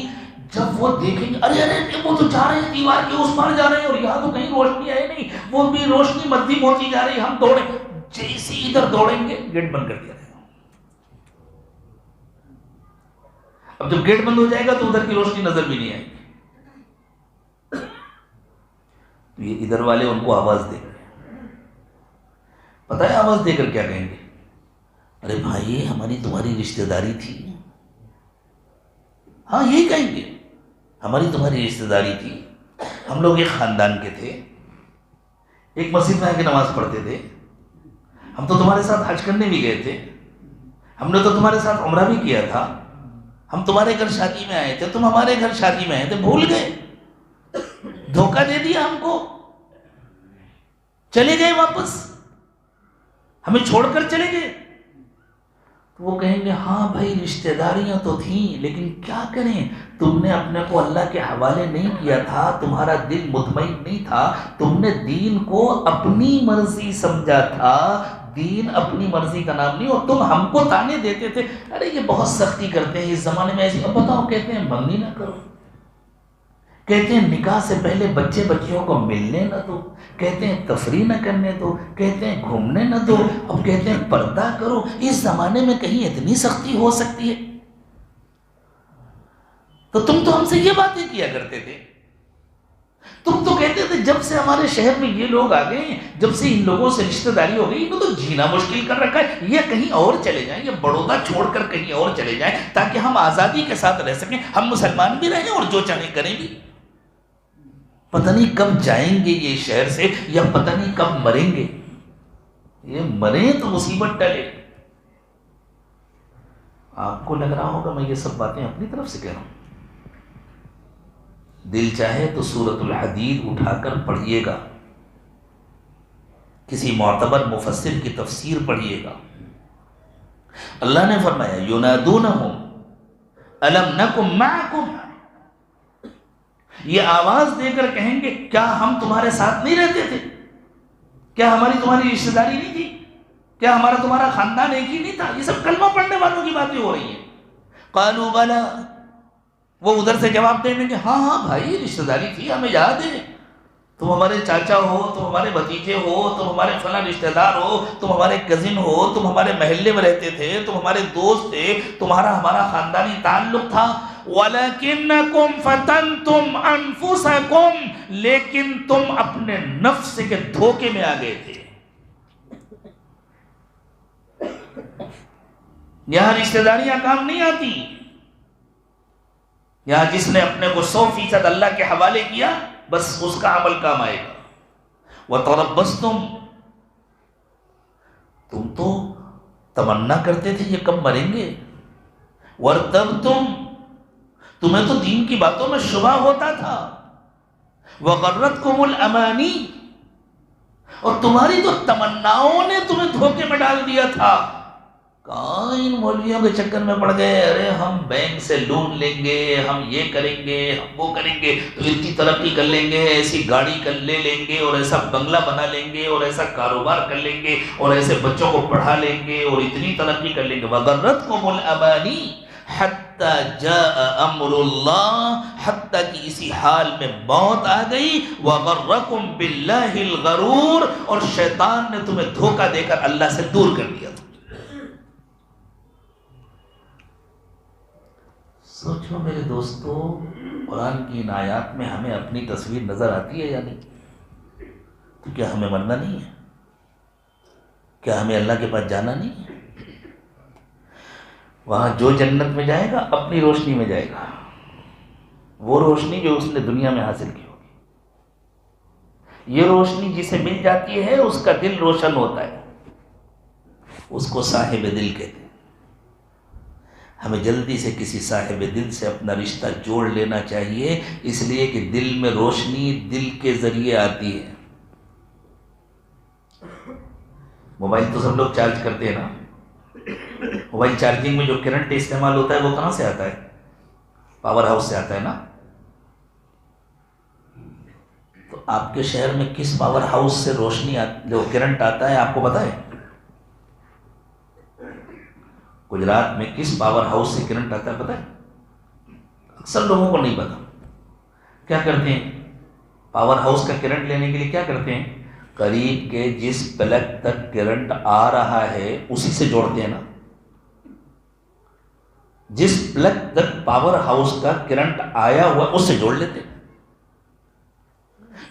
جب وہ دیکھیں گے ارے وہ تو جا رہے ہیں دیوار کے اس پار جا رہے ہیں اور یہاں تو کہیں روشنی ہے نہیں، وہ بھی روشنی مدھم ہوتی جا رہی ہے، ہم دوڑیں. جیسے ادھر دوڑیں گے گیٹ بند کر دیا جائے گا. اب جب گیٹ بند ہو جائے گا تو ادھر کی روشنی نظر بھی نہیں آئے گی. تو یہ ادھر والے ان کو آواز دے گئے. پتہ ہے آواز دے کر کیا کہیں گے؟ ارے بھائی ہماری تمہاری رشتہ داری تھی. ہاں یہی کہیں گے، ہماری تمہاری رشتہ داری تھی، ہم لوگ ایک خاندان کے تھے، ایک مسجد میں آ کے نماز پڑھتے تھے، ہم تو تمہارے ساتھ حج کرنے بھی گئے تھے، ہم نے تو تمہارے ساتھ عمرہ بھی کیا تھا، ہم تمہارے گھر شادی میں آئے تھے، تم ہمارے گھر شادی میں آئے تھے، بھول گئے، دھوکہ دے دیا ہم کو، چلے گئے واپس، ہمیں چھوڑ کر چلے گئے. تو وہ کہیں گے ہاں بھائی رشتہ داریاں تو تھیں لیکن کیا کریں، تم نے اپنے کو اللہ کے حوالے نہیں کیا تھا، تمہارا دل مطمئن نہیں تھا، تم نے دین کو اپنی مرضی سمجھا تھا، دین اپنی مرضی کا نام نہیں. اور تم ہم کو تانے دیتے تھے ارے یہ بہت سختی کرتے ہیں اس زمانے میں ایسی. اب بتاؤ کہتے ہیں منگنی نہ کرو, کہتے ہیں نکاح سے پہلے بچے بچیوں کو ملنے نہ دو, کہتے ہیں تفریح نہ کرنے دو, کہتے ہیں گھومنے نہ دو, اب کہتے ہیں پردہ کرو. اس زمانے میں کہیں اتنی سختی ہو سکتی ہے؟ تو تم تو ہم سے یہ باتیں کیا کرتے تھے. تم تو کہتے تھے جب سے ہمارے شہر میں یہ لوگ آ گئے ہیں, جب سے ان لوگوں سے رشتہ داری ہو گئی, ان کو تو جینا مشکل کر رکھا ہے, یہ کہیں اور چلے جائیں, یہ بڑودہ چھوڑ کر کہیں اور چلے جائیں تاکہ ہم آزادی کے ساتھ رہ سکیں, ہم مسلمان بھی رہیں اور جو چاہیں کریں بھی. پتہ نہیں کب جائیں گے یہ شہر سے, یا پتہ نہیں کب مریں گے. یہ مریں تو مصیبت ٹلے. آپ کو لگ رہا ہوگا میں یہ سب باتیں اپنی طرف سے کہہ رہا ہوں. دل چاہے تو سورۃ الحدید اٹھا کر پڑھیے گا, کسی معتبر مفسر کی تفسیر پڑھیے گا. اللہ نے فرمایا ینادونہم الم نکن معکم, یہ آواز دے کر کہیں گے کیا ہم تمہارے ساتھ نہیں رہتے تھے, کیا ہماری تمہاری رشتہ داری نہیں تھی, کیا ہمارا تمہارا خاندان ایک ہی نہیں تھا. یہ سب کلمہ پڑھنے والوں کی باتیں ہو رہی ہیں. قالوا بلا, وہ ادھر سے جواب دیں گے ہاں ہاں بھائی رشتہ داری تھی, ہمیں یاد ہے, تم ہمارے چاچا ہو, تم ہمارے بھتیجے ہو, تم ہمارے فلاں رشتہ دار ہو, تم ہمارے کزن ہو, تم ہمارے محلے میں رہتے تھے, تم ہمارے دوست تھے, تمہارا ہمارا خاندانی تعلق تھا. وَلَكِنَّكُمْ فَتَنْتُمْ أَنفُسَكُمْ, لیکن تم اپنے نفس کے دھوکے میں آ گئے تھے. یہاں رشتہ داریاں کام نہیں آتی. یہاں جس نے اپنے کو 100% اللہ کے حوالے کیا بس اس کا عمل کام آئے گا. وَتَرَبَّصْتُمْ, تم تو تمنا کرتے تھے یہ کب مریں گے. وَارْتَبْتُمْ, تمہیں تو دین کی باتوں میں شبہ ہوتا تھا. وَغَرَّتْكُمُ الْأَمَانِي, اور تمہاری تو تمناؤں نے تمہیں دھوکے میں ڈال دیا تھا. کہاں ان مولویوں کے چکر میں پڑ گئے, ارے ہم بینک سے لون لیں گے, ہم یہ کریں گے, ہم وہ کریں گے, تو اتنی ترقی کر لیں گے, ایسی گاڑی لے لیں گے, اور ایسا بنگلہ بنا لیں گے, اور ایسا کاروبار کر لیں گے, اور ایسے بچوں کو پڑھا لیں گے, اور اتنی ترقی کر لیں گے. وَغَرَّتْكُمُ الْأَمَانِي حَتَّى جَاءَ أَمْرُ اللَّهِ, حتیٰ کہ اسی حال میں موت آ گئی. وَغَرَّكُمْ بِاللَّهِ الْغَرُورُ, اور شیطان نے تمہیں دھوکہ دے کر اللہ سے دور کر دیا تھا. سوچو میرے دوستو, قرآن کی ان آیات میں ہمیں اپنی تصویر نظر آتی ہے یا نہیں؟ تو کیا ہمیں مرنا نہیں ہے؟ کیا ہمیں اللہ کے پاس جانا نہیں ہے؟ وہاں جو جنت میں جائے گا اپنی روشنی میں جائے گا, وہ روشنی جو اس نے دنیا میں حاصل کی ہوگی. یہ روشنی جسے مل جاتی ہے اس کا دل روشن ہوتا ہے, اس کو صاحب دل کہتے ہیں. ہمیں جلدی سے کسی صاحب دل سے اپنا رشتہ جوڑ لینا چاہیے, اس لیے کہ دل میں روشنی دل کے ذریعے آتی ہے. موبائل تو سب لوگ چارج کرتے ہیں نا, موبائل چارجنگ میں جو کرنٹ استعمال ہوتا ہے وہ کہاں سے آتا ہے؟ پاور ہاؤس سے آتا ہے نا. تو آپ کے شہر میں کس پاور ہاؤس سے روشنی جو کرنٹ آتا ہے آپ کو پتا ہے؟ گجرات میں کس پاور ہاؤس سے کرنٹ آتا ہے پتہ ہے؟ اکثر لوگوں کو نہیں پتا. کیا کرتے ہیں پاور ہاؤس کا کرنٹ لینے کے لیے؟ کیا کرتے ہیں, قریب کے جس پلگ تک کرنٹ آ رہا ہے اسی سے جوڑتے ہیں نا. جس پلگ تک پاور ہاؤس کا کرنٹ آیا ہوا ہے اس سے جوڑ لیتے ہیں.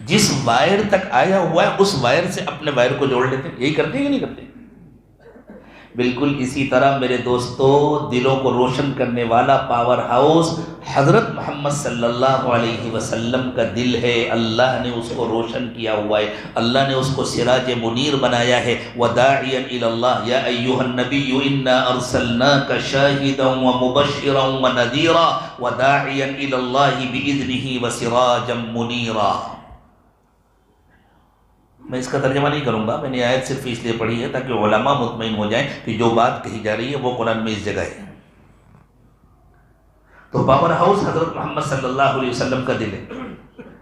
جس وائر تک آیا ہوا ہے اس وائر سے اپنے وائر کو جوڑ لیتے ہیں. یہی کرتے ہیں کہ نہیں کرتے؟ بالکل اسی طرح میرے دوستو, دلوں کو روشن کرنے والا پاور ہاؤس حضرت محمد صلی اللہ علیہ وسلم کا دل ہے. اللہ نے اس کو روشن کیا ہوا ہے, اللہ نے اس کو سراج منیر بنایا ہے. وَدَاعِيًا إِلَى اللَّهِ يَا أَيُّهَا النَّبِيُّ إِنَّا أَرْسَلْنَاكَ شَاهِدًا وَمُبَشِّرًا وَنَذِيرًا وَدَاعِيًا إِلَى اللَّهِ بِإِذْنِهِ وَسِرَاجًا مُنِيرًا. میں اس کا ترجمہ نہیں کروں گا, میں نے آیت صرف اس لیے پڑھی ہے تاکہ علماء مطمئن ہو جائیں کہ جو بات کہی جا رہی ہے وہ قرآن میں اس جگہ ہے. تو پاور ہاؤس حضرت محمد صلی اللہ علیہ وسلم کا دل ہے.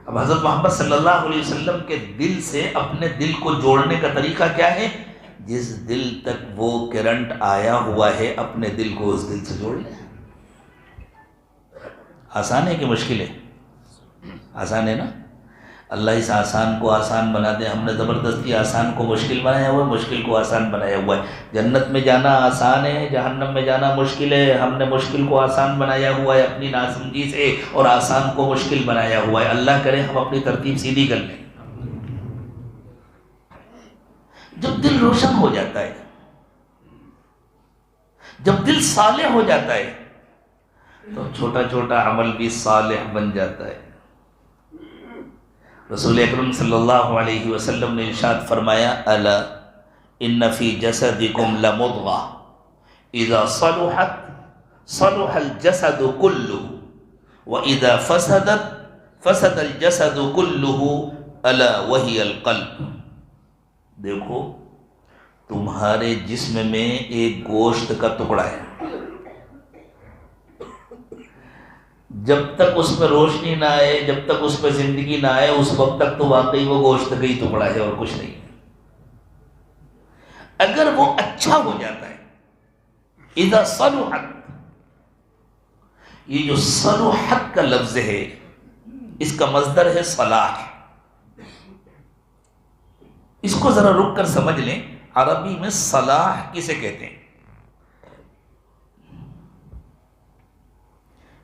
اب حضرت محمد صلی اللہ علیہ وسلم کے دل سے اپنے دل کو جوڑنے کا طریقہ کیا ہے؟ جس دل تک وہ کرنٹ آیا ہوا ہے اپنے دل کو اس دل سے جوڑ لیں۔ آسان ہے کہ مشکل ہے؟ آسان ہے نا؟ اللہ اس آسان کو آسان بنا دے۔ ہم نے زبردستی آسان کو مشکل بنایا ہوا ہے، مشکل کو آسان بنایا ہوا ہے۔ جنت میں جانا آسان ہے، جہنم میں جانا مشکل ہے۔ ہم نے مشکل کو آسان بنایا ہوا ہے اپنی ناسمجھی سے، اور آسان کو مشکل بنایا ہوا ہے۔ اللہ کرے ہم اپنی ترتیب سیدھی کر لیں۔ جب دل روشن ہو جاتا ہے، جب دل صالح ہو جاتا ہے، تو چھوٹا چھوٹا عمل بھی صالح بن جاتا ہے۔ رسول اکرم صلی اللہ علیہ وسلم نے ارشاد فرمایا، الا ان فی جسدکم لمضغہ اذا صلحت صلح الجسد کلہ واذا فسدت فسد الجسد کلہ الا وہی القلب۔ دیکھو تمہارے جسم میں ایک گوشت کا ٹکڑا ہے، جب تک اس میں روشنی نہ آئے، جب تک اس پہ زندگی نہ آئے، اس وقت تک تو واقعی وہ گوشت کا ہی ٹکڑا ہے اور کچھ نہیں۔ اگر وہ اچھا ہو جاتا ہے، اذا صلحت، یہ جو صلحت کا لفظ ہے اس کا مصدر ہے صلاح۔ اس کو ذرا رک کر سمجھ لیں، عربی میں صلاح کسے کہتے ہیں؟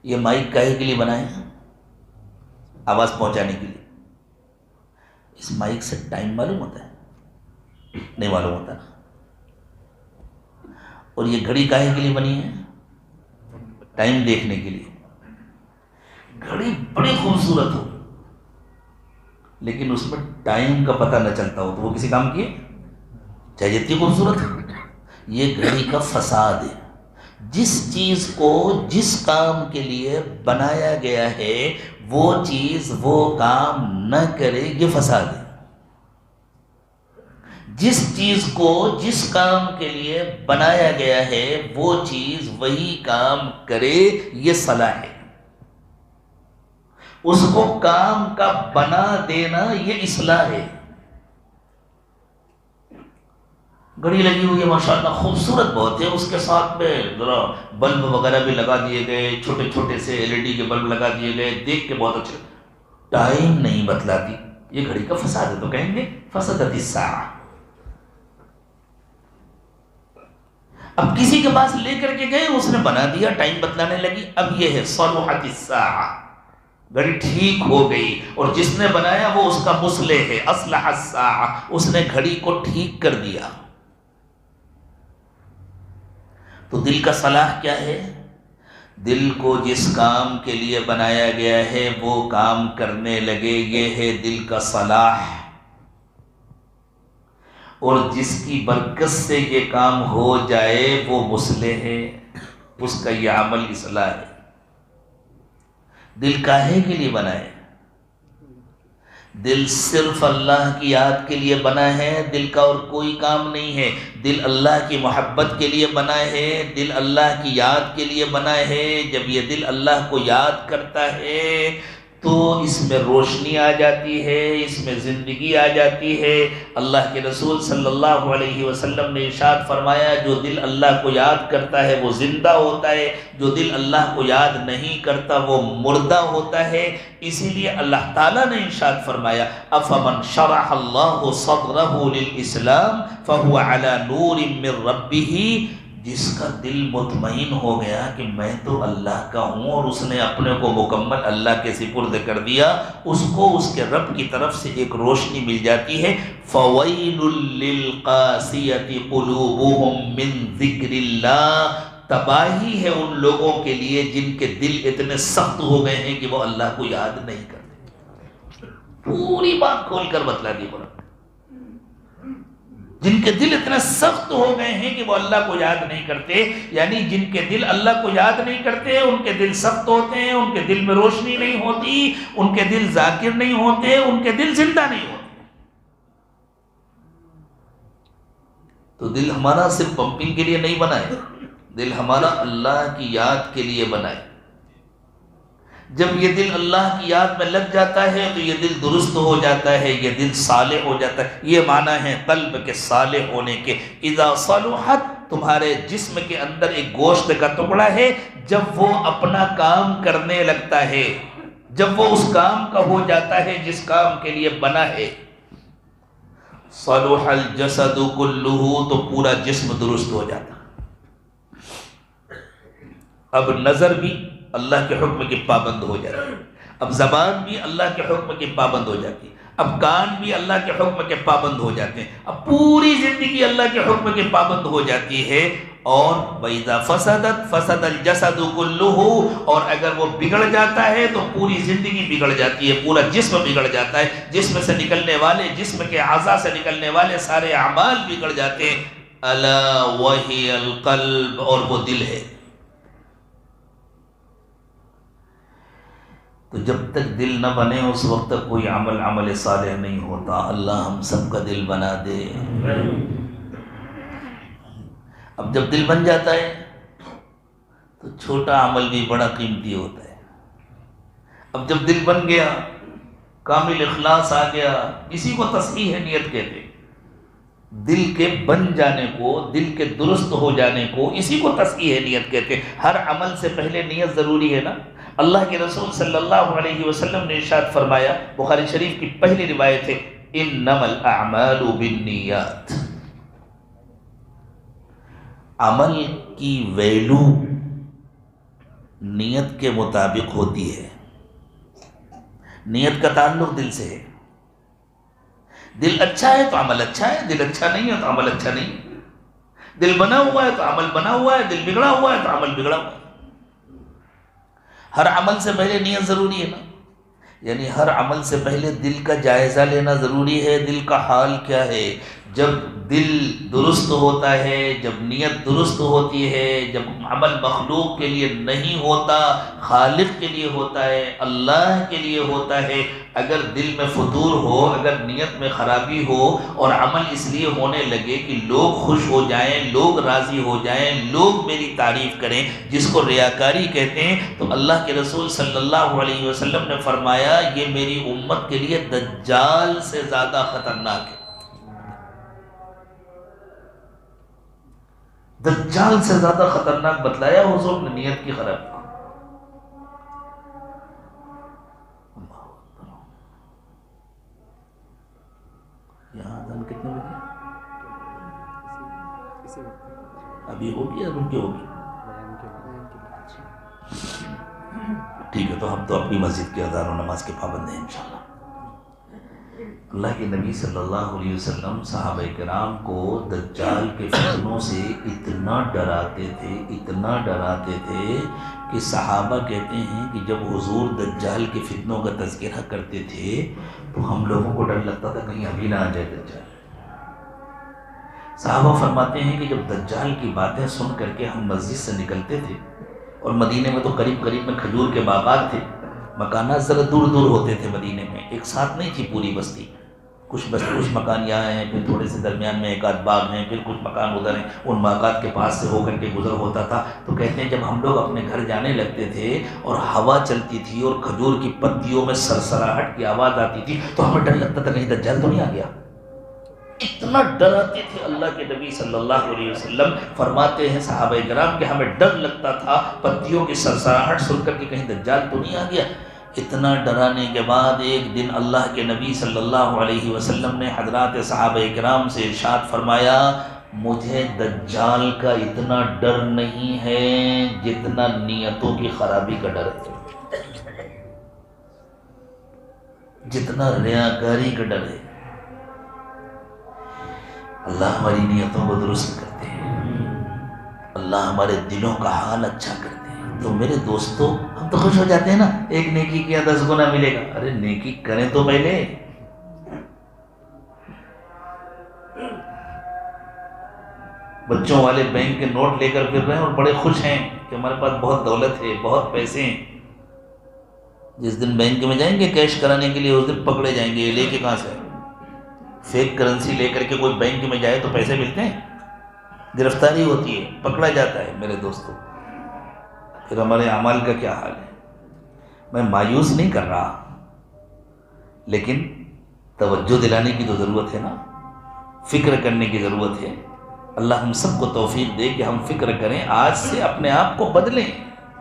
یہ مائک کاہے کے لیے بنائے ہیں؟ آواز پہنچانے کے لیے۔ اس مائک سے ٹائم معلوم ہوتا ہے؟ نہیں معلوم ہوتا نا۔ اور یہ گھڑی کاہے کے لیے بنی ہے؟ ٹائم دیکھنے کے لیے۔ گھڑی بڑی خوبصورت ہو لیکن اس میں ٹائم کا پتہ نہ چلتا ہو تو وہ کسی کام کی ہے؟ چاہے جتنی خوبصورت ہے۔ یہ گھڑی کا فساد ہے۔ جس چیز کو جس کام کے لیے بنایا گیا ہے وہ چیز وہ کام نہ کرے، یہ فساد ہے۔ جس چیز کو جس کام کے لیے بنایا گیا ہے وہ چیز وہی کام کرے، یہ صلاح ہے۔ اس کو کام کا بنا دینا یہ اصلاح ہے۔ گھڑی لگی ہوئی ہے ماشاءاللہ، خوبصورت بہت ہے، اس کے ساتھ میں ذرا بلب وغیرہ بھی لگا دیے گئے، چھوٹے چھوٹے سے LED کے بلب لگا دیے گئے، دیکھ کے بہت اچھے، ٹائم نہیں بتلاتی، یہ گھڑی کا فساد ہے۔ تو کہیں گے فسدت الساعہ۔ اب کسی کے پاس لے کر کے گئے، اس نے بنا دیا، ٹائم بتلانے لگی، اب یہ ہے صلحت الساعہ، گھڑی ٹھیک ہو گئی، اور جس نے بنایا وہ اس کا مصلح ہے، اصلح الساعہ، اس نے گھڑی کو ٹھیک کر دیا۔ تو دل کا صلاح کیا ہے؟ دل کو جس کام کے لیے بنایا گیا ہے وہ کام کرنے لگے، یہ ہے دل کا صلاح۔ اور جس کی برکت سے یہ کام ہو جائے وہ مصلح ہے، اس کا یہ عمل اصلاح ہے۔ دل کاہے کے لیے بنا ہے؟ دل صرف اللہ کی یاد کے لیے بنا ہے، دل کا اور کوئی کام نہیں ہے۔ دل اللہ کی محبت کے لیے بنا ہے، دل اللہ کی یاد کے لیے بنا ہے۔ جب یہ دل اللہ کو یاد کرتا ہے تو اس میں روشنی آ جاتی ہے، اس میں زندگی آ جاتی ہے۔ اللہ کے رسول صلی اللہ علیہ وسلم نے ارشاد فرمایا، جو دل اللہ کو یاد کرتا ہے وہ زندہ ہوتا ہے، جو دل اللہ کو یاد نہیں کرتا وہ مردہ ہوتا ہے۔ اسی لیے اللہ تعالیٰ نے ارشاد فرمایا، افمن شرح اللہ صدرہ للاسلام فہو علی نور من ربہ، جس کا دل مطمئن ہو گیا کہ میں تو اللہ کا ہوں اور اس نے اپنے کو مکمل اللہ کے سپرد کر دیا، اس کو اس کے رب کی طرف سے ایک روشنی مل جاتی ہے۔ فَوَيْلٌ لِّلْقَاسِيَةِ قُلُوبُهُم مِّن ذِكْرِ اللَّهِ، تباہی ہے ان لوگوں کے لیے جن کے دل اتنے سخت ہو گئے ہیں کہ وہ اللہ کو یاد نہیں کرتے۔ پوری بات کھول کر بتلا دی قرآن، جن کے دل اتنے سخت ہو گئے ہیں کہ وہ اللہ کو یاد نہیں کرتے، یعنی جن کے دل اللہ کو یاد نہیں کرتے ان کے دل سخت ہوتے ہیں، ان کے دل میں روشنی نہیں ہوتی، ان کے دل ذاکر نہیں ہوتے، ان کے دل زندہ نہیں ہوتے۔ تو دل ہمارا صرف پمپنگ کے لیے نہیں بنا ہے، دل ہمارا اللہ کی یاد کے لیے بنا ہے۔ جب یہ دل اللہ کی یاد میں لگ جاتا ہے تو یہ دل درست ہو جاتا ہے، یہ دل صالح ہو جاتا ہے۔ یہ معنی ہے قلب کے صالح ہونے کے۔ اذا صلحت، تمہارے جسم کے اندر ایک گوشت کا ٹکڑا ہے، جب وہ اپنا کام کرنے لگتا ہے، جب وہ اس کام کا ہو جاتا ہے جس کام کے لیے بنا ہے، صلح الجسد کلہ، تو پورا جسم درست ہو جاتا۔ اب نظر بھی اللہ کے حکم کی پابند ہو جاتی ہے، اب زبان بھی اللہ کے حکم کی پابند ہو جاتی ہے، اب کان بھی اللہ کے حکم کے پابند ہو جاتے ہیں، اب پوری زندگی اللہ کے حکم کے پابند ہو جاتی ہے۔ اور وَإِذَا فَسَدَتْ فَسَدَ الْجَسَدُ كُلُّهُ، اور اگر وہ بگڑ جاتا ہے تو پوری زندگی بگڑ جاتی ہے، پورا جسم بگڑ جاتا ہے، جسم سے نکلنے والے، جسم کے اعضاء سے نکلنے والے سارے اعمال بگڑ جاتے ہیں۔ أَلَا وَهِيَ الْقَلْبُ، اور وہ دل ہے۔ تو جب تک دل نہ بنے اس وقت تک کوئی عمل صالح نہیں ہوتا۔ اللہ ہم سب کا دل بنا دے۔ اب جب دل بن جاتا ہے تو چھوٹا عمل بھی بڑا قیمتی ہوتا ہے۔ اب جب دل بن گیا، کامل اخلاص آ گیا، اسی کو تصحیح نیت کہتے ہیں۔ دل کے بن جانے کو، دل کے درست ہو جانے کو، اسی کو تصحیح نیت کہتے ہیں۔ ہر عمل سے پہلے نیت ضروری ہے نا۔ اللہ کے رسول صلی اللہ علیہ وسلم نے ارشاد فرمایا، بخاری شریف کی پہلی روایت ہے، انما الاعمال بالنیات۔ عمل کی ویلو نیت کے مطابق ہوتی ہے۔ نیت کا تعلق دل سے ہے۔ دل اچھا ہے تو عمل اچھا ہے، دل اچھا نہیں ہے تو عمل اچھا نہیں ہے۔ دل بنا ہوا ہے تو عمل بنا ہوا ہے، دل بگڑا ہوا ہے تو عمل بگڑا ہوا ہے۔ ہر عمل سے پہلے نیت ضروری ہے نا، یعنی ہر عمل سے پہلے دل کا جائزہ لینا ضروری ہے، دل کا حال کیا ہے۔ جب دل درست ہوتا ہے، جب نیت درست ہوتی ہے، جب عمل مخلوق کے لیے نہیں ہوتا، خالق کے لیے ہوتا ہے، اللہ کے لیے ہوتا ہے، اگر دل میں فتور ہو، اگر نیت میں خرابی ہو اور عمل اس لیے ہونے لگے کہ لوگ خوش ہو جائیں، لوگ راضی ہو جائیں، لوگ میری تعریف کریں، جس کو ریاکاری کہتے ہیں، تو اللہ کے رسول صلی اللہ علیہ وسلم نے فرمایا یہ میری امت کے لیے دجال سے زیادہ خطرناک ہے۔ دجال سے زیادہ خطرناک بتلایا حضور نے نیت کی خرابی۔ یہاں اذان کتنے بجے؟ ابھی ہوگی یا رک کے ہوگی؟ ٹھیک ہے، تو ہم تو اپنی مسجد کے اذان و نماز کے پابند ہیں انشاءاللہ۔ اللہ کے نبی صلی اللہ علیہ وسلم صحابہ کرام کو دجال کے فتنوں سے اتنا ڈراتے تھے، اتنا ڈراتے تھے کہ صحابہ کہتے ہیں کہ جب حضور دجال کے فتنوں کا تذکرہ کرتے تھے تو ہم لوگوں کو ڈر لگتا تھا کہیں ابھی نہ آ جائے دجال۔ صحابہ فرماتے ہیں کہ جب دجال کی باتیں سن کر کے ہم مسجد سے نکلتے تھے، اور مدینے میں تو قریب قریب میں کھجور کے باغات تھے، مکانات ذرا دور دور ہوتے تھے مدینے میں، ایک ساتھ نہیں تھی پوری بستی، کچھ مکان یہاں ہیں، پھر تھوڑے سے درمیان میں ایک آدھ باغ ہیں، پھر کچھ مکان ادھر ہیں، ان باغات کے پاس سے ہو کر کے گزر ہوتا تھا۔ تو کہتے ہیں جب ہم لوگ اپنے گھر جانے لگتے تھے اور ہوا چلتی تھی اور کھجور کی پتیوں میں سرسراہٹ کی آواز آتی تھی تو ہمیں ڈر لگتا تھا کہیں دجال تو نہیں آ گیا۔ اتنا ڈراتے تھے اللہ کے نبی صلی اللہ علیہ وسلم۔ فرماتے ہیں صحابہ کرام کہ ہمیں ڈر لگتا تھا پتیوں کی سرسراہٹ سن کر کے کہیں دجال تو نہیں آ گیا۔ اتنا ڈرانے کے بعد ایک دن اللہ کے نبی صلی اللہ علیہ وسلم نے حضرات صحابہ کرام سے ارشاد فرمایا، مجھے دجال کا اتنا ڈر نہیں ہے جتنا نیتوں کی خرابی کا ڈر ہے، جتنا ریاکاری کا ڈر ہے۔ اللہ ہماری نیتوں کو درست کرتے ہیں، اللہ ہمارے دلوں کا حال اچھا کرتے ہیں۔ تو میرے دوستو، ہم تو خوش ہو جاتے ہیں نا، ایک نیکی کیا 10 گنا ملے گا۔ ارے نیکی کریں تو پہلے۔ بچوں والے بینک کے نوٹ لے کر پھر رہے ہیں اور بڑے خوش ہیں کہ ہمارے پاس بہت دولت ہے، بہت پیسے ہیں۔ جس دن بینک میں جائیں گے کیش کرانے کے لیے، اس دن پکڑے جائیں گے، یہ لے کے کہاں سے؟ فیک کرنسی لے کر کے کوئی بینک میں جائے تو پیسے ملتے ہیں، گرفتاری ہوتی ہے، پکڑا جاتا ہے۔ میرے دوستو، پھر ہمارے اعمال کا کیا حال ہے؟ میں مایوس نہیں کر رہا، لیکن توجہ دلانے کی تو ضرورت ہے نا، فکر کرنے کی ضرورت ہے۔ اللہ ہم سب کو توفیق دے کہ ہم فکر کریں، آج سے اپنے آپ کو بدلیں،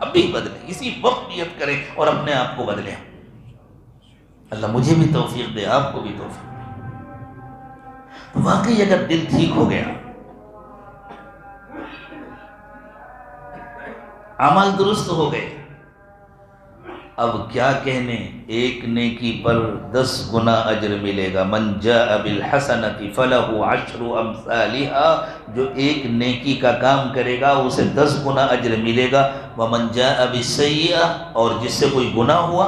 ابھی بدلیں، اسی وقت نیت کریں اور اپنے آپ کو بدلیں۔ اللہ مجھے بھی توفیق دے، آپ کو بھی توفیق دے۔ تو واقعی اگر دل ٹھیک ہو گیا، عمل درست ہو گئے، اب کیا کہنے، ایک نیکی پر 10 گنا اجر ملے گا۔ من جاء بالحسنۃ فلہ عشر امثالها، جو ایک نیکی کا کام کرے گا اسے 10 گنا اجر ملے گا۔ ومن جاء بالسیئۃ، اور جس سے کوئی گناہ ہوا،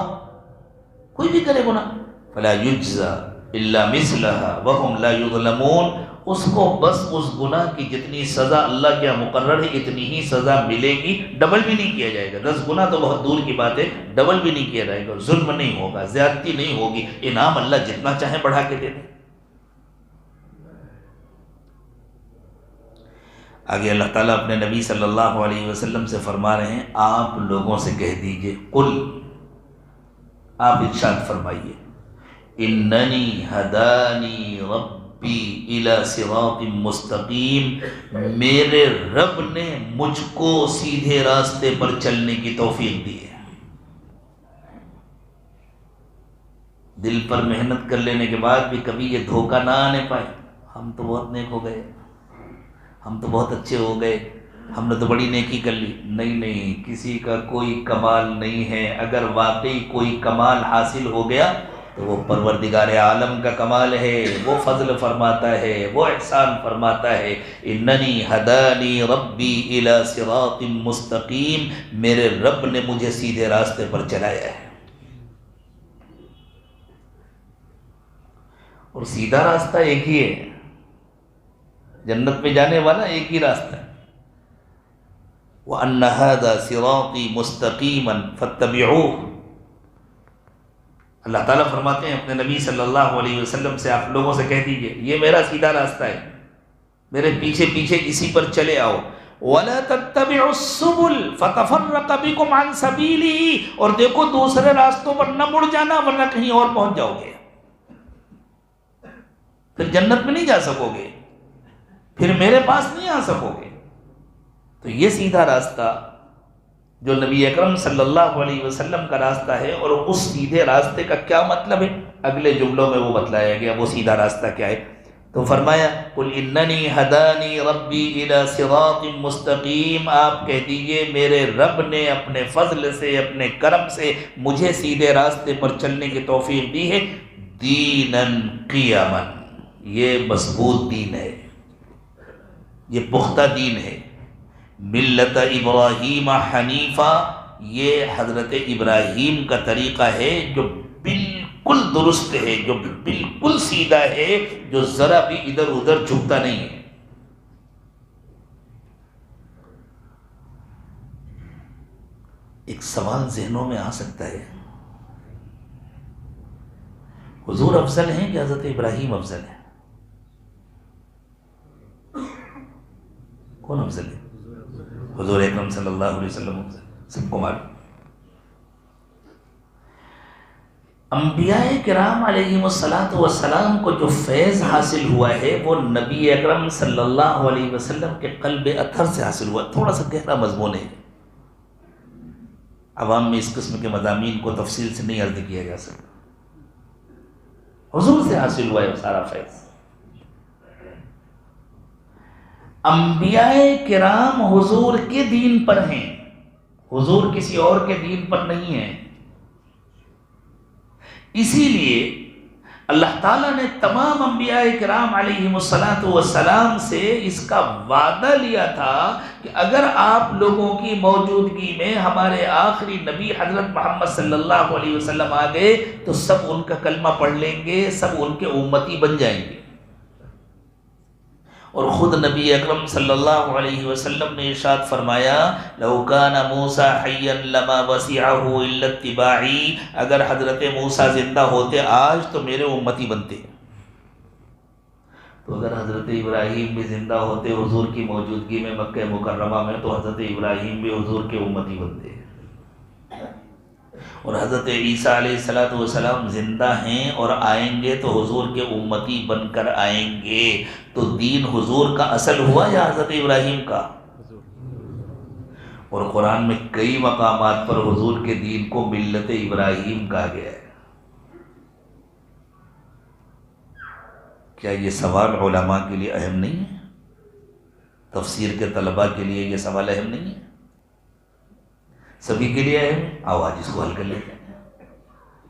کوئی بھی کرے گناہ، فلا یجزى الا مثلها وهم لا یظلمون، اس کو بس اس گناہ کی جتنی سزا اللہ کے مقرر ہے اتنی ہی سزا ملے گی، ڈبل بھی نہیں کیا جائے گا۔ 10 گنا تو بہت دور کی بات ہے، ڈبل بھی نہیں کیا جائے گا، ظلم نہیں ہوگا، زیادتی نہیں ہوگی، انعام اللہ جتنا چاہے بڑھا کے دے دے۔ آگے اللہ تعالیٰ اپنے نبی صلی اللہ علیہ وسلم سے فرما رہے ہیں، آپ لوگوں سے کہہ دیجئے، قل، آپ ارشاد فرمائیے، اننی ہدانی ربی الی صراط مستقیم، میرے رب نے مجھ کو سیدھے راستے پر چلنے کی توفیق دی ہے۔ دل پر محنت کر لینے کے بعد بھی کبھی یہ دھوکہ نہ آنے پائے، ہم تو بہت نیک ہو گئے، ہم تو بہت اچھے ہو گئے، ہم نے تو بڑی نیکی کر لی۔ نہیں، کسی کا کوئی کمال نہیں ہے، اگر واقعی کوئی کمال حاصل ہو گیا تو وہ پروردگار عالم کا کمال ہے، وہ فضل فرماتا ہے، وہ احسان فرماتا ہے۔ اننی ہدانی ربی الی صراط مستقیم، میرے رب نے مجھے سیدھے راستے پر چلایا ہے، اور سیدھا راستہ ایک ہی ہے، جنت میں جانے والا ایک ہی راستہ ہے۔ وَأَنَّ هَذَا صِرَاطِي مُسْتَقِيمًا فَاتَّبِعُوهُ، اللہ تعالیٰ فرماتے ہیں اپنے نبی صلی اللہ علیہ وسلم سے، آپ لوگوں سے کہہ دیجئے یہ میرا سیدھا راستہ ہے، میرے پیچھے پیچھے اسی پر چلے آؤ۔ وَلَا تَتَّبِعُوا السُّبُلَ فَتَفَرَّقَ بِكُمْ عَنْ سَبِيلِهِ، اور دیکھو دوسرے راستوں پر نہ مڑ جانا ورنہ کہیں اور پہنچ جاؤ گے، پھر جنت میں نہیں جا سکو گے، پھر میرے پاس نہیں آ سکو گے۔ تو یہ سیدھا راستہ جو نبی اکرم صلی اللہ علیہ وسلم کا راستہ ہے، اور اس سیدھے راستے کا کیا مطلب ہے اگلے جملوں میں وہ بتلایا گیا، وہ سیدھا راستہ کیا ہے۔ تو فرمایا قل اننی ہدانی ربی الی صراط مستقیم، آپ کہہ دیجئے میرے رب نے اپنے فضل سے، اپنے کرم سے مجھے سیدھے راستے پر چلنے کی توفیق دی ہے۔ دیناً قیما، یہ مضبوط دین ہے، یہ پختہ دین ہے۔ ملت ابراہیم حنیفہ، یہ حضرت ابراہیم کا طریقہ ہے جو بالکل درست ہے، جو بالکل سیدھا ہے، جو ذرا بھی ادھر ادھر جھکتا نہیں ہے۔ ایک سوال ذہنوں میں آ سکتا ہے، حضور افضل ہیں کہ حضرت ابراہیم افضل ہیں؟ کون افضل ہے؟ حضور اکرم صلی اللہ علیہ وسلم افضل، سب کو معلوم۔ انبیاء کرام علیہم السلام کو جو فیض حاصل ہوا ہے وہ نبی اکرم صلی اللہ علیہ وسلم کے قلب اطہر سے حاصل ہوا۔ تھوڑا سا گہرا مضمون ہے، عوام میں اس قسم کے مضامین کو تفصیل سے نہیں عرض کیا جا سکتا۔ حضور سے حاصل ہوا ہے سارا فیض۔ انبیاء کرام حضور کے دین پر ہیں، حضور کسی اور کے دین پر نہیں ہیں۔ اسی لیے اللہ تعالیٰ نے تمام انبیاء کرام علیہم السلام سے اس کا وعدہ لیا تھا کہ اگر آپ لوگوں کی موجودگی میں ہمارے آخری نبی حضرت محمد صلی اللہ علیہ وسلم آ گئے تو سب ان کا کلمہ پڑھ لیں گے، سب ان کے امتی بن جائیں گے۔ اور خود نبی اکرم صلی اللہ علیہ وسلم نے ارشاد فرمایا لو کان موسیٰ حیا لما وسعہ الا اتباعی، اگر حضرت موسیٰ زندہ ہوتے آج تو میرے امتی بنتے۔ تو اگر حضرت ابراہیم بھی زندہ ہوتے حضور کی موجودگی میں مکہ مکرمہ میں تو حضرت ابراہیم بھی حضور کے امتی بنتے۔ اور حضرت عیسیٰ علیہ السلام زندہ ہیں اور آئیں گے تو حضور کے امتی بن کر آئیں گے، تو دین حضور کا اصل ہوا یا حضرت ابراہیم کا؟ اور قرآن میں کئی مقامات پر حضور کے دین کو ملت ابراہیم کہا گیا ہے۔ کیا یہ سوال علماء کے لیے اہم نہیں ہے؟ تفسیر کے طلباء کے لیے یہ سوال اہم نہیں ہے؟ سبھی کے لیے اہم ہے۔ آؤ آج اس کو حل کر لیتے ہیں،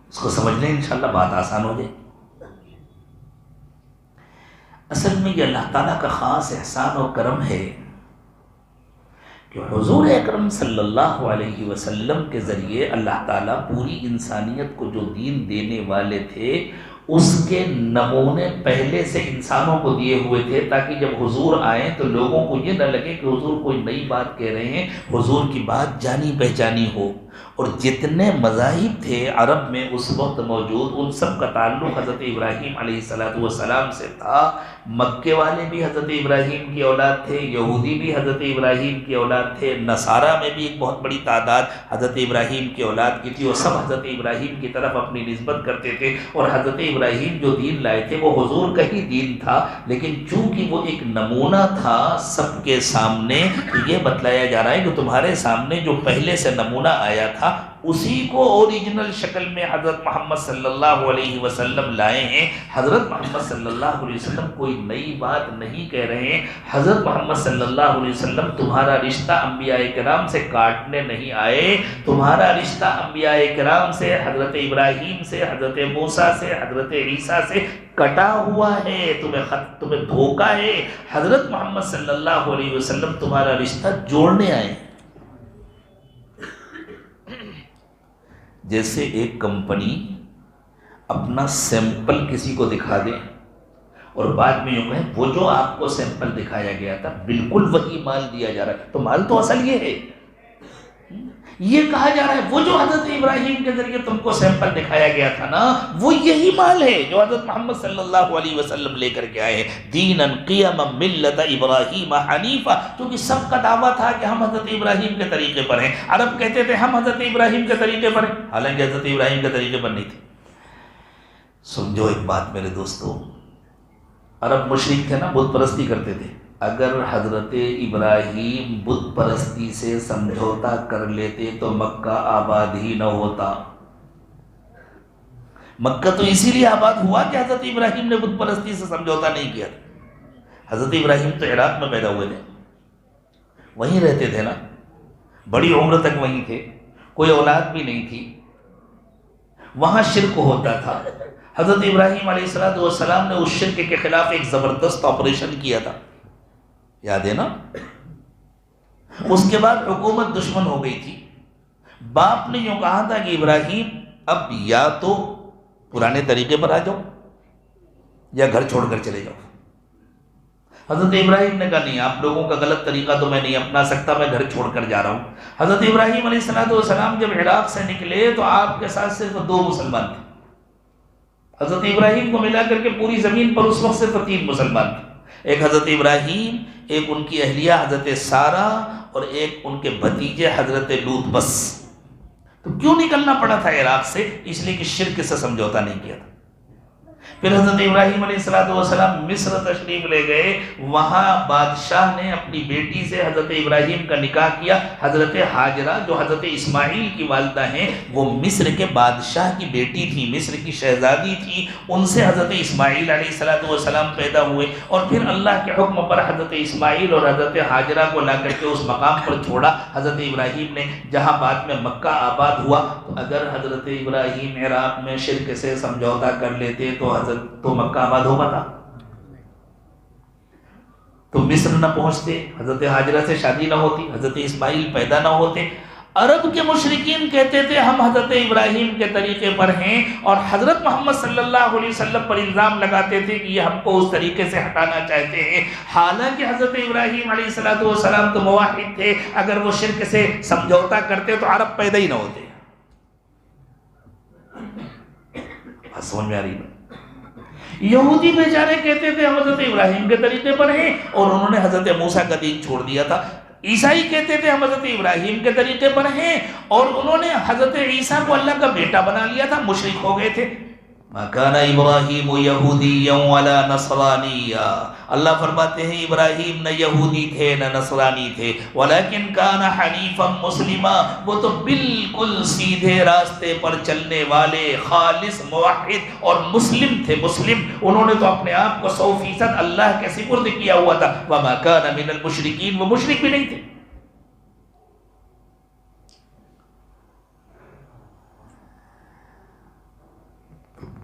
اس کو سمجھ لیں، انشاءاللہ بات آسان ہو جائے۔ اصل میں یہ اللہ تعالیٰ کا خاص احسان اور کرم ہے کہ حضور اکرم صلی اللہ علیہ وسلم کے ذریعے اللہ تعالیٰ پوری انسانیت کو جو دین دینے والے تھے اس کے نمونے پہلے سے انسانوں کو دیے ہوئے تھے، تاکہ جب حضور آئیں تو لوگوں کو یہ نہ لگے کہ حضور کوئی نئی بات کہہ رہے ہیں، حضور کی بات جانی پہچانی ہو۔ اور جتنے مذاہب تھے عرب میں اس وقت موجود، ان سب کا تعلق حضرت ابراہیم علیہ السلام سے تھا۔ مکے والے بھی حضرت ابراہیم کی اولاد تھے، یہودی بھی حضرت ابراہیم کی اولاد تھے، نصارہ میں بھی ایک بہت بڑی تعداد حضرت ابراہیم کی اولاد کی تھی، اور سب حضرت ابراہیم کی طرف اپنی نسبت کرتے تھے۔ اور حضرت ابراہیم جو دین لائے تھے وہ حضور کا ہی دین تھا، لیکن چونکہ وہ ایک نمونہ تھا سب کے سامنے، تو یہ بتلایا جا رہا ہے کہ تمہارے سامنے جو پہلے سے نمونہ آیا تھا اسی کو اوریجنل شکل میں حضرت محمد صلی اللہ علیہ وسلم لائے ہیں۔ حضرت محمد صلی اللہ علیہ وسلم کوئی نئی بات نہیں کہہ رہے ہیں۔ حضرت محمد صلی اللہ علیہ وسلم تمہارا رشتہ انبیاء کرام سے کاٹنے نہیں آئے، تمہارا رشتہ انبیاء کرام سے، حضرت ابراہیم سے، حضرت موسیٰ سے، حضرت عیسیٰ سے کٹا ہوا ہے، تمہیں دھوکا ہے۔ حضرت محمد صلی اللہ علیہ وسلم تمہارا رشتہ جوڑنے آئے۔ جیسے ایک کمپنی اپنا سیمپل کسی کو دکھا دے اور بعد میں یوں کہیں وہ جو آپ کو سیمپل دکھایا گیا تھا بالکل وہی مال دیا جا رہا ہے، تو مال تو اصل یہ ہے، یہ کہا جا رہا ہے وہ جو حضرت ابراہیم کے ذریعے تم کو سیمپل دکھایا گیا تھا نا، وہ یہی مال ہے جو حضرت محمد صلی اللہ علیہ وسلم لے کر کے آئے ہیں۔ دیناً قیما ملت ابراہیم حنیفا، کیونکہ سب کا دعویٰ تھا کہ ہم حضرت ابراہیم کے طریقے پر ہیں۔ عرب کہتے تھے ہم حضرت ابراہیم کے طریقے پر ہیں، حالانکہ حضرت ابراہیم کے طریقے پر نہیں تھے۔ سمجھو ایک بات میرے دوستو، عرب مشرک تھے نا، بت پرستی کرتے تھے۔ اگر حضرت ابراہیم بت پرستی سے سمجھوتا کر لیتے تو مکہ آباد ہی نہ ہوتا۔ مکہ تو اسی لیے آباد ہوا کہ حضرت ابراہیم نے بت پرستی سے سمجھوتا نہیں کیا۔ حضرت ابراہیم تو عراق میں پیدا ہوئے تھے، وہیں رہتے تھے نا، بڑی عمر تک وہیں تھے، کوئی اولاد بھی نہیں تھی، وہاں شرک ہوتا تھا۔ حضرت ابراہیم علیہ السلام نے اس شرک کے خلاف ایک زبردست آپریشن کیا تھا، یاد ہے نا؟ اس کے بعد حکومت دشمن ہو گئی تھی۔ باپ نے یوں کہا تھا کہ ابراہیم اب یا تو پرانے طریقے پر آ جاؤ یا گھر چھوڑ کر چلے جاؤ۔ حضرت ابراہیم نے کہا نہیں، آپ لوگوں کا غلط طریقہ تو میں نہیں اپنا سکتا، میں گھر چھوڑ کر جا رہا ہوں۔ حضرت ابراہیم علیہ السلام جب عراق سے نکلے تو آپ کے ساتھ صرف 2 مسلمان تھے۔ حضرت ابراہیم کو ملا کر کے پوری زمین پر اس وقت صرف 3 مسلمان تھے، ایک حضرت ابراہیم، ایک ان کی اہلیہ حضرت سارہ، اور ایک ان کے بھتیجے حضرت لوط۔ بس تو کیوں نکلنا پڑا تھا عراق سے؟ اس لیے کہ شرک سے سمجھوتا نہیں کیا تھا۔ پھر حضرت ابراہیم علیہ السلام مصر تشریف لے گئے، وہاں بادشاہ نے اپنی بیٹی سے حضرت ابراہیم کا نکاح کیا۔ حضرت حاجرہ جو حضرت اسماعیل کی والدہ ہیں، وہ مصر کے بادشاہ کی بیٹی تھی، مصر کی شہزادی تھی، ان سے حضرت اسماعیل علیہ السلام پیدا ہوئے۔ اور پھر اللہ کے حکم پر حضرت اسماعیل اور حضرت حاجرہ کو لا کر کے اس مقام پر چھوڑا حضرت ابراہیم نے جہاں بعد میں مکہ آباد ہوا۔ تو اگر حضرت ابراہیم عراق میں شرک سے سمجھوتا کر لیتے تو مکہ آباد ہو پاتا، تو مصر نہ پہنچتے، حضرت حاجرہ سے شادی نہ ہوتی، حضرت اسماعیل پیدا نہ ہوتے۔ عرب کے مشرکین کہتے تھے ہم حضرت ابراہیم کے طریقے پر ہیں، اور حضرت محمد صلی اللہ علیہ وسلم پر الزام لگاتے تھے کہ یہ ہم کو اس طریقے سے ہٹانا چاہتے ہیں، حالانکہ حضرت ابراہیم علیہ السلام تو موحد تھے۔ اگر وہ شرک سے سمجھوتا کرتے تو عرب پیدا ہی نہ ہوتے۔ سمجھ میں آ رہی ہے؟ یہودی بیچارے کہتے تھے ہم حضرت ابراہیم کے طریقے پر ہیں، اور انہوں نے حضرت موسیٰ کا دین چھوڑ دیا تھا۔ عیسائی کہتے تھے ہم حضرت ابراہیم کے طریقے پر ہیں، اور انہوں نے حضرت عیسیٰ کو اللہ کا بیٹا بنا لیا تھا، مشرک ہو گئے تھے۔ ما کان ابراہیم یہودیا ولا نصرانیا، اللہ فرماتے ہیں ابراہیم نہ یہودی تھے نہ نصرانی تھے، ولیکن کان حنیفا مسلما، وہ تو بالکل سیدھے راستے پر چلنے والے خالص موحد اور مسلم تھے۔ مسلم، انہوں نے تو اپنے آپ کو 100% اللہ کے سپرد کیا ہوا تھا۔ وما کان من المشرکین، وہ مشرک بھی نہیں تھے۔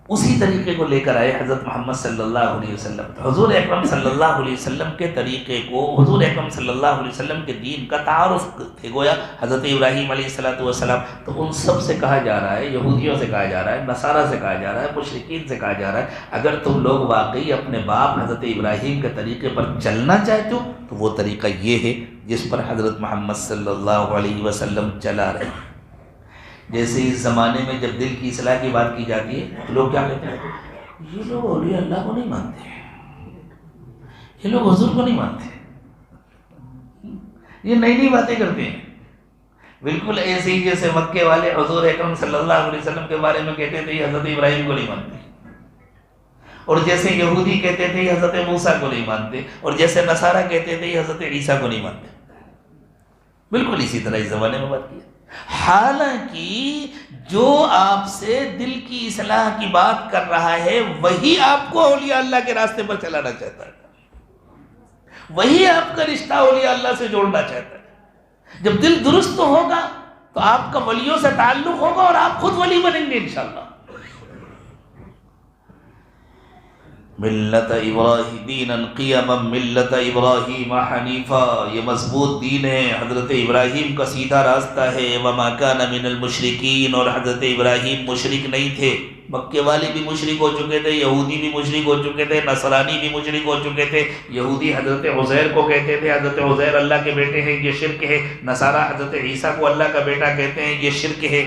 اسی طریقے کو لے کر آئے حضرت محمد صلی اللہ علیہ وسلم۔ حضور اکرم صلی اللہ علیہ وسلم کے طریقے کو، حضور اکرم صلی اللہ علیہ وسلم کے دین کا تعارف تھے گویا حضرت ابراہیم علیہ السلام۔ تو ان سب سے کہا جا رہا ہے، یہودیوں سے کہا جا رہا ہے، نصارہ سے کہا جا رہا ہے، مشرکین سے کہا جا رہا ہے، اگر تم لوگ واقعی اپنے باپ حضرت ابراہیم کے طریقے پر چلنا چاہتے ہو تو وہ طریقہ یہ ہے جس پر حضرت محمد صلی اللہ علیہ وسلم چلا رہے ہیں۔ جیسے اس زمانے میں جب دل کی اصلاح کی بات کی جاتی ہے تو لوگ کیا کہتے ہیں؟ یہ لوگ اولیاء اللہ کو نہیں مانتے، یہ لوگ حضور کو نہیں مانتے، یہ نئی نئی باتیں کرتے ہیں۔ بالکل ایسے ہی جیسے مکے والے حضور اکرم صلی اللہ علیہ وسلم کے بارے میں کہتے تھے یہ حضرت ابراہیم کو نہیں مانتے، اور جیسے یہودی کہتے تھے یہ حضرت موسیٰ کو نہیں مانتے، اور جیسے نصارہ کہتے تھے یہ حضرت عیسیٰ کو نہیں مانتے۔ بالکل اسی طرح اس زمانے میں بات کی ہے۔ حالانکہ جو آپ سے دل کی اصلاح کی بات کر رہا ہے وہی آپ کو اولیاء اللہ کے راستے پر چلانا چاہتا ہے، وہی آپ کا رشتہ اولیاء اللہ سے جوڑنا چاہتا ہے۔ جب دل درست ہوگا تو آپ کا ولیوں سے تعلق ہوگا اور آپ خود ولی بنیں گے انشاءاللہ۔ ملت ابراہیم دینا قیما ملت ابراہیم حنیفا، یہ مضبوط دین ہے، حضرت ابراہیم کا سیدھا راستہ ہے۔ وما کان من المشرکین، اور حضرت ابراہیم مشرک نہیں تھے۔ مکے والے بھی مشرک ہو چکے تھے، یہودی بھی مشرک ہو چکے تھے، نصرانی بھی مشرک ہو چکے تھے۔ یہودی حضرت عزیر کو کہتے تھے حضرت عزیر اللہ کے بیٹے ہیں، یہ شرک ہے۔ نصارہ حضرت عیسیٰ کو اللہ کا بیٹا کہتے ہیں، یہ شرک ہے۔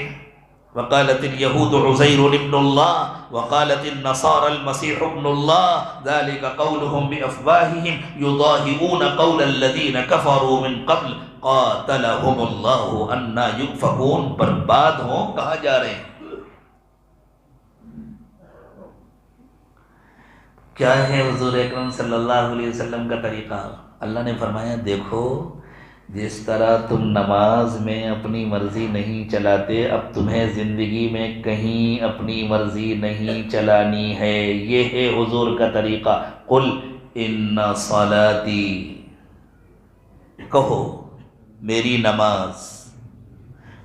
وقالت اليهود عزير ابن الله وقالت النصارى المسيح ابن الله ذلك قولهم بأفواههم يضاهئون قول الذين كفروا من قبل قاتلهم الله أنى يؤفكون، برباد ہوں کہا جا رہے ہیں۔ کیا ہے حضور اکرم صلی اللہ علیہ وسلم کا طریقہ؟ اللہ نے فرمایا دیکھو جس طرح تم نماز میں اپنی مرضی نہیں چلاتے، اب تمہیں زندگی میں کہیں اپنی مرضی نہیں چلانی ہے۔ یہ ہے حضور کا طریقہ۔ قل ان صلاتی، کہو میری نماز،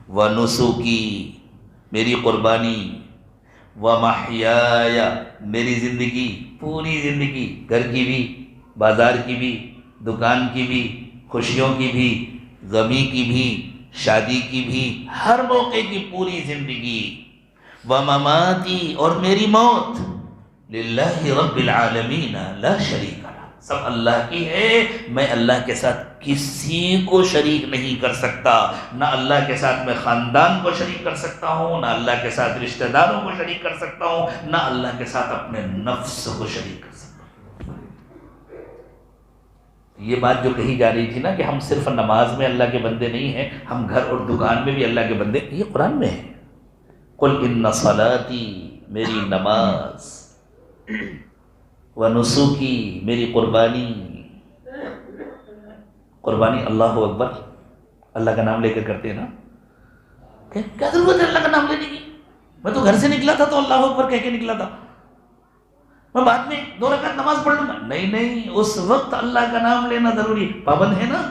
و نسکی، میری قربانی، و محیای، میری زندگی، پوری زندگی، گھر کی بھی، بازار کی بھی، دکان کی بھی، خوشیوں کی بھی، غمی کی بھی، شادی کی بھی، ہر موقع کی پوری زندگی، ومماتی، اور میری موت، للہ رب العالمین لا شریک لہ، سب اللہ کی ہے، میں اللہ کے ساتھ کسی کو شریک نہیں کر سکتا۔ نہ اللہ کے ساتھ میں خاندان کو شریک کر سکتا ہوں، نہ اللہ کے ساتھ رشتہ داروں کو شریک کر سکتا ہوں، نہ اللہ کے ساتھ اپنے نفس کو شریک کر سکتا ہوں۔ یہ بات جو کہی جا رہی تھی نا کہ ہم صرف نماز میں اللہ کے بندے نہیں ہیں، ہم گھر اور دکان میں بھی اللہ کے بندے، یہ قرآن میں ہے۔ قل ان صلاتی، میری نماز، و نسکی، میری قربانی، قربانی اللہ اکبر، اللہ کا نام لے کر کرتے ہیں نا، کیا ضرورت ہے اللہ کا نام لینے کی؟ میں تو گھر سے نکلا تھا تو اللہ اکبر کہہ کے نکلا تھا، میں بعد میں 2 رکعت نماز پڑھ لوں گا، نہیں، اس وقت اللہ کا نام لینا ضروری ہے۔ پابند ہے نا،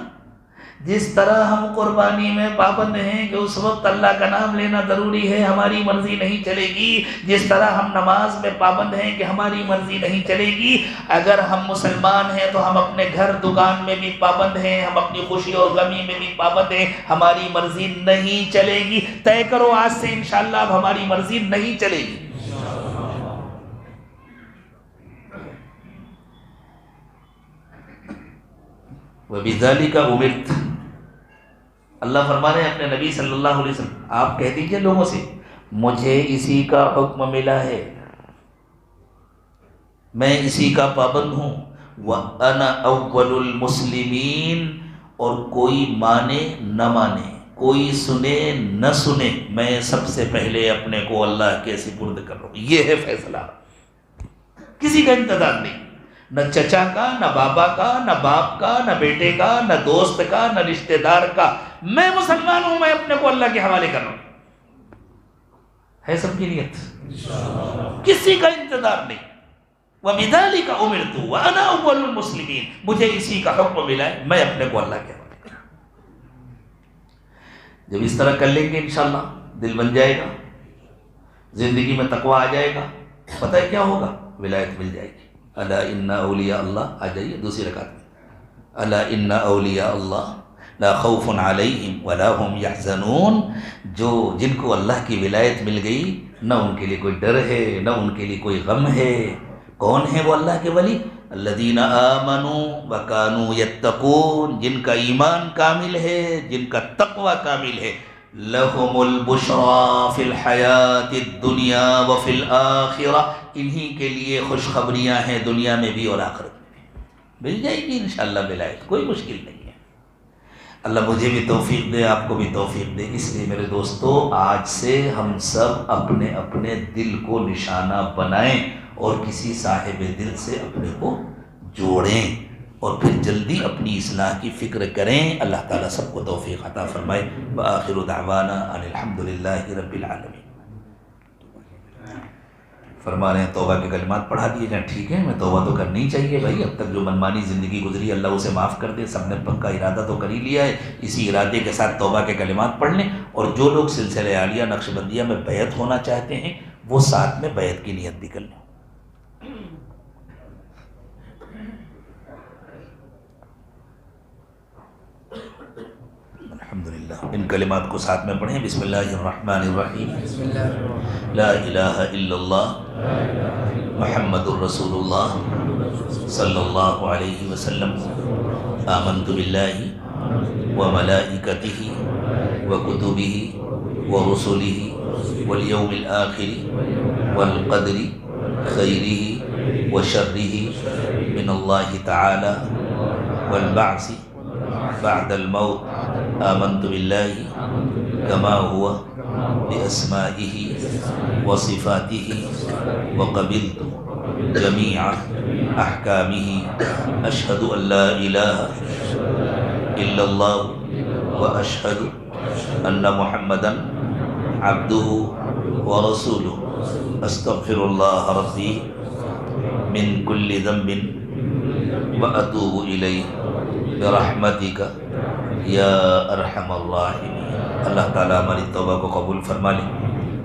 جس طرح ہم قربانی میں پابند ہیں کہ اس وقت اللہ کا نام لینا ضروری ہے، ہماری مرضی نہیں چلے گی، جس طرح ہم نماز میں پابند ہیں کہ ہماری مرضی نہیں چلے گی۔ اگر ہم مسلمان ہیں تو ہم اپنے گھر دکان میں بھی پابند ہیں، ہم اپنی خوشی اور غمی میں بھی پابند ہیں، ہماری مرضی نہیں چلے گی۔ طے کرو آج سے انشاءاللہ اب ہماری مرضی نہیں چلے گی۔ وَبِذَلِكَ أُمِرْتُ، اللہ فرما رہے ہیں اپنے نبی صلی اللہ علیہ وسلم، آپ کہہ دیجئے لوگوں سے مجھے اسی کا حکم ملا ہے، میں اسی کا پابند ہوں۔ وَأَنَا أَوَّلُ الْمُسْلِمِينَ، اور کوئی مانے نہ مانے، کوئی سنے نہ سنے، میں سب سے پہلے اپنے کو اللہ کے سپرد کر رہا ہوں. یہ ہے فیصلہ، کسی کا انتظار نہیں، نہ چچا کا، نہ بابا کا، نہ باپ کا، نہ بیٹے کا، نہ دوست کا، نہ رشتہ دار کا. میں مسلمان ہوں، میں اپنے کو اللہ کے حوالے کر رہا ہوں. ہے سب کی نیت؟ کسی کا انتظار نہیں. وَبِذَلِكَ أُمِرْتُ وَأَنَا أَوَّلُ الْمُسْلِمِينَ، مجھے اسی کا حکم ملا ہے، میں اپنے کو اللہ کے حوالے کر رہا ہوں. جب اس طرح کر لیں گے انشاءاللہ دل بن جائے گا، زندگی میں تقوی آ جائے گا، پتہ ہے کیا ہوگا؟ ولایت مل جائے گی. الا ان اولیاء اللہ، آ جائیے دوسری رکعت میں. الا ان اولیاء اللہ لا خوف علیہم ولا هم يحزنون. جن کو اللہ کی ولایت مل گئی، نہ ان کے لیے کوئی ڈر ہے، نہ ان کے لیے کوئی غم ہے. کون ہے وہ اللہ کے ولی؟ الذین آمنوا وکانوا یتقون، جن کا ایمان کامل ہے، جن کا تقوی کامل ہے. لہم البشریٰ فی الحیات الدنیا وفی الآخرہ، انہی کے لیے خوشخبریاں ہیں دنیا میں بھی اور آخرت میں بھی. مل جائے گی انشاءاللہ ولایت، کوئی مشکل نہیں ہے. اللہ مجھے بھی توفیق دے، آپ کو بھی توفیق دے. اس لیے میرے دوستو، آج سے ہم سب اپنے اپنے دل کو نشانہ بنائیں اور کسی صاحب دل سے اپنے کو جوڑیں، اور پھر جلدی اپنی اصلاح کی فکر کریں. اللہ تعالیٰ سب کو توفیق عطا فرمائے. وآخر دعوانا ان الحمدللہ رب العالمین. فرما رہے ہیں توبہ کے کلمات پڑھا دیے جائیں. ٹھیک ہے، میں توبہ تو کرنی چاہیے بھائی. اب تک جو منمانی زندگی گزری اللہ اسے معاف کر دے. سب نے پکا ارادہ تو کر ہی لیا ہے، اسی ارادے کے ساتھ توبہ کے کلمات پڑھ لیں. اور جو لوگ سلسلہ عالیہ نقشبندیہ میں بیعت ہونا چاہتے ہیں وہ ساتھ میں بیعت کی نیت بھی کر لیں. الحمدللہ. ان کلمات کو ساتھ میں پڑھیں. بسم اللہ الرحمن الرحیم. لا الہ الا اللہ محمد الرسول اللہ صلی اللہ علیہ وسلم. آمنت باللہ وملائکتہ وکتبہ ورسلہ والیوم الآخر والقدر خیرہ وشرہ من اللہ تعالی والبعث بعد الموت. آمنت باللہ کما ہوا بأسمائہ وصفاتہ وقبلت جمیع احکامہ. اشہد ان لا الہ الا اللہ واشہد ان محمدا عبدہ ورسولہ. استغفر اللہ ربی من کل ذنب واتوب الیہ برحمتک یا ارحم الراحمین. اللہ تعالیٰ ہماری توبہ کو قبول فرما لے.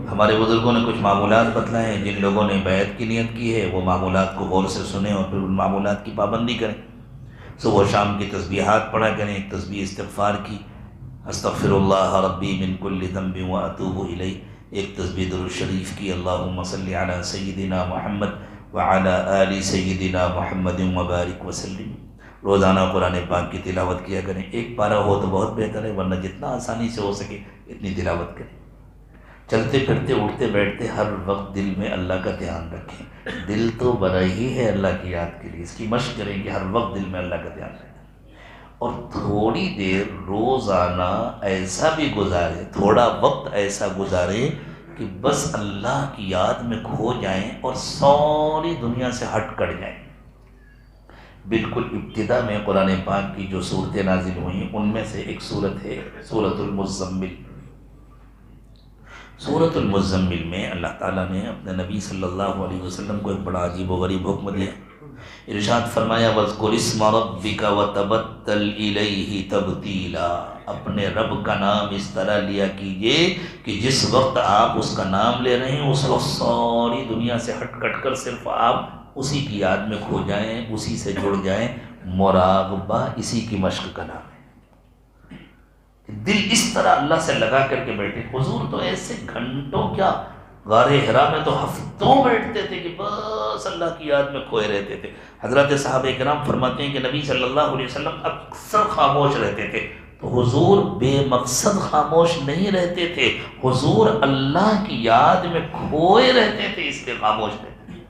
ہمارے بزرگوں نے کچھ معمولات بتلائے ہیں. جن لوگوں نے بیعت کی نیت کی ہے وہ معمولات کو غور سے سنیں اور پھر ان معمولات کی پابندی کریں. صبح و شام کی تسبیحات پڑھا کریں. ایک تسبیح استغفار کی، استغفر اللہ ربی من کل ذنب واتوب الیہ. ایک تسبیح درود شریف کی، اللہم صلی علی سیدنا محمد وعلی آل سیدنا محمد وبارک وسلم. روزانہ قرآن پاک کی تلاوت کیا کریں. ایک پارہ ہو تو بہت بہتر ہے، ورنہ جتنا آسانی سے ہو سکے اتنی تلاوت کریں. چلتے پھرتے اٹھتے بیٹھتے ہر وقت دل میں اللہ کا دھیان رکھیں. دل تو بنا ہی ہے اللہ کی یاد کے لیے، اس کی مشق کریں کہ ہر وقت دل میں اللہ کا دھیان رکھیں. اور تھوڑی دیر روزانہ ایسا بھی گزاریں، تھوڑا وقت ایسا گزاریں کہ بس اللہ کی یاد میں کھو جائیں اور ساری دنیا سے ہٹ کر جائیں. بالکل ابتدا میں قرآن پاک کی جو صورتیں نازل ہوئیں ان میں سے ایک صورت ہے سورۃ المزمل. سورۃ المزمل میں اللہ تعالیٰ نے اپنے نبی صلی اللہ علیہ وسلم کو ایک بڑا عجیب و غریب حکم دیا. ارشاد فرمایا وَاذْكُرِ اسْمَ رَبِّكَ وَتَبَتَّلْ إِلَيْهِ تَبْتِيلًا. اپنے رب کا نام اس طرح لیا کیجئے کہ جس وقت آپ اس کا نام لے رہے ہیں اس وقت ساری دنیا سے ہٹ کٹ کر صرف آپ اسی کی یاد میں کھو جائیں، اسی سے جڑ جائیں. مراقبہ اسی کی مشق کا نام ہے. دل اس طرح اللہ سے لگا کر کے بیٹھے. حضور تو ایسے گھنٹوں کیا، غار حرا میں تو ہفتوں بیٹھتے تھے کہ بس اللہ کی یاد میں کھوئے رہتے تھے. حضرات صحابہ کرام فرماتے ہیں کہ نبی صلی اللہ علیہ وسلم اکثر خاموش رہتے تھے. تو حضور بے مقصد خاموش نہیں رہتے تھے، حضور اللہ کی یاد میں کھوئے رہتے تھے، اس لیے خاموش رہتے تھے.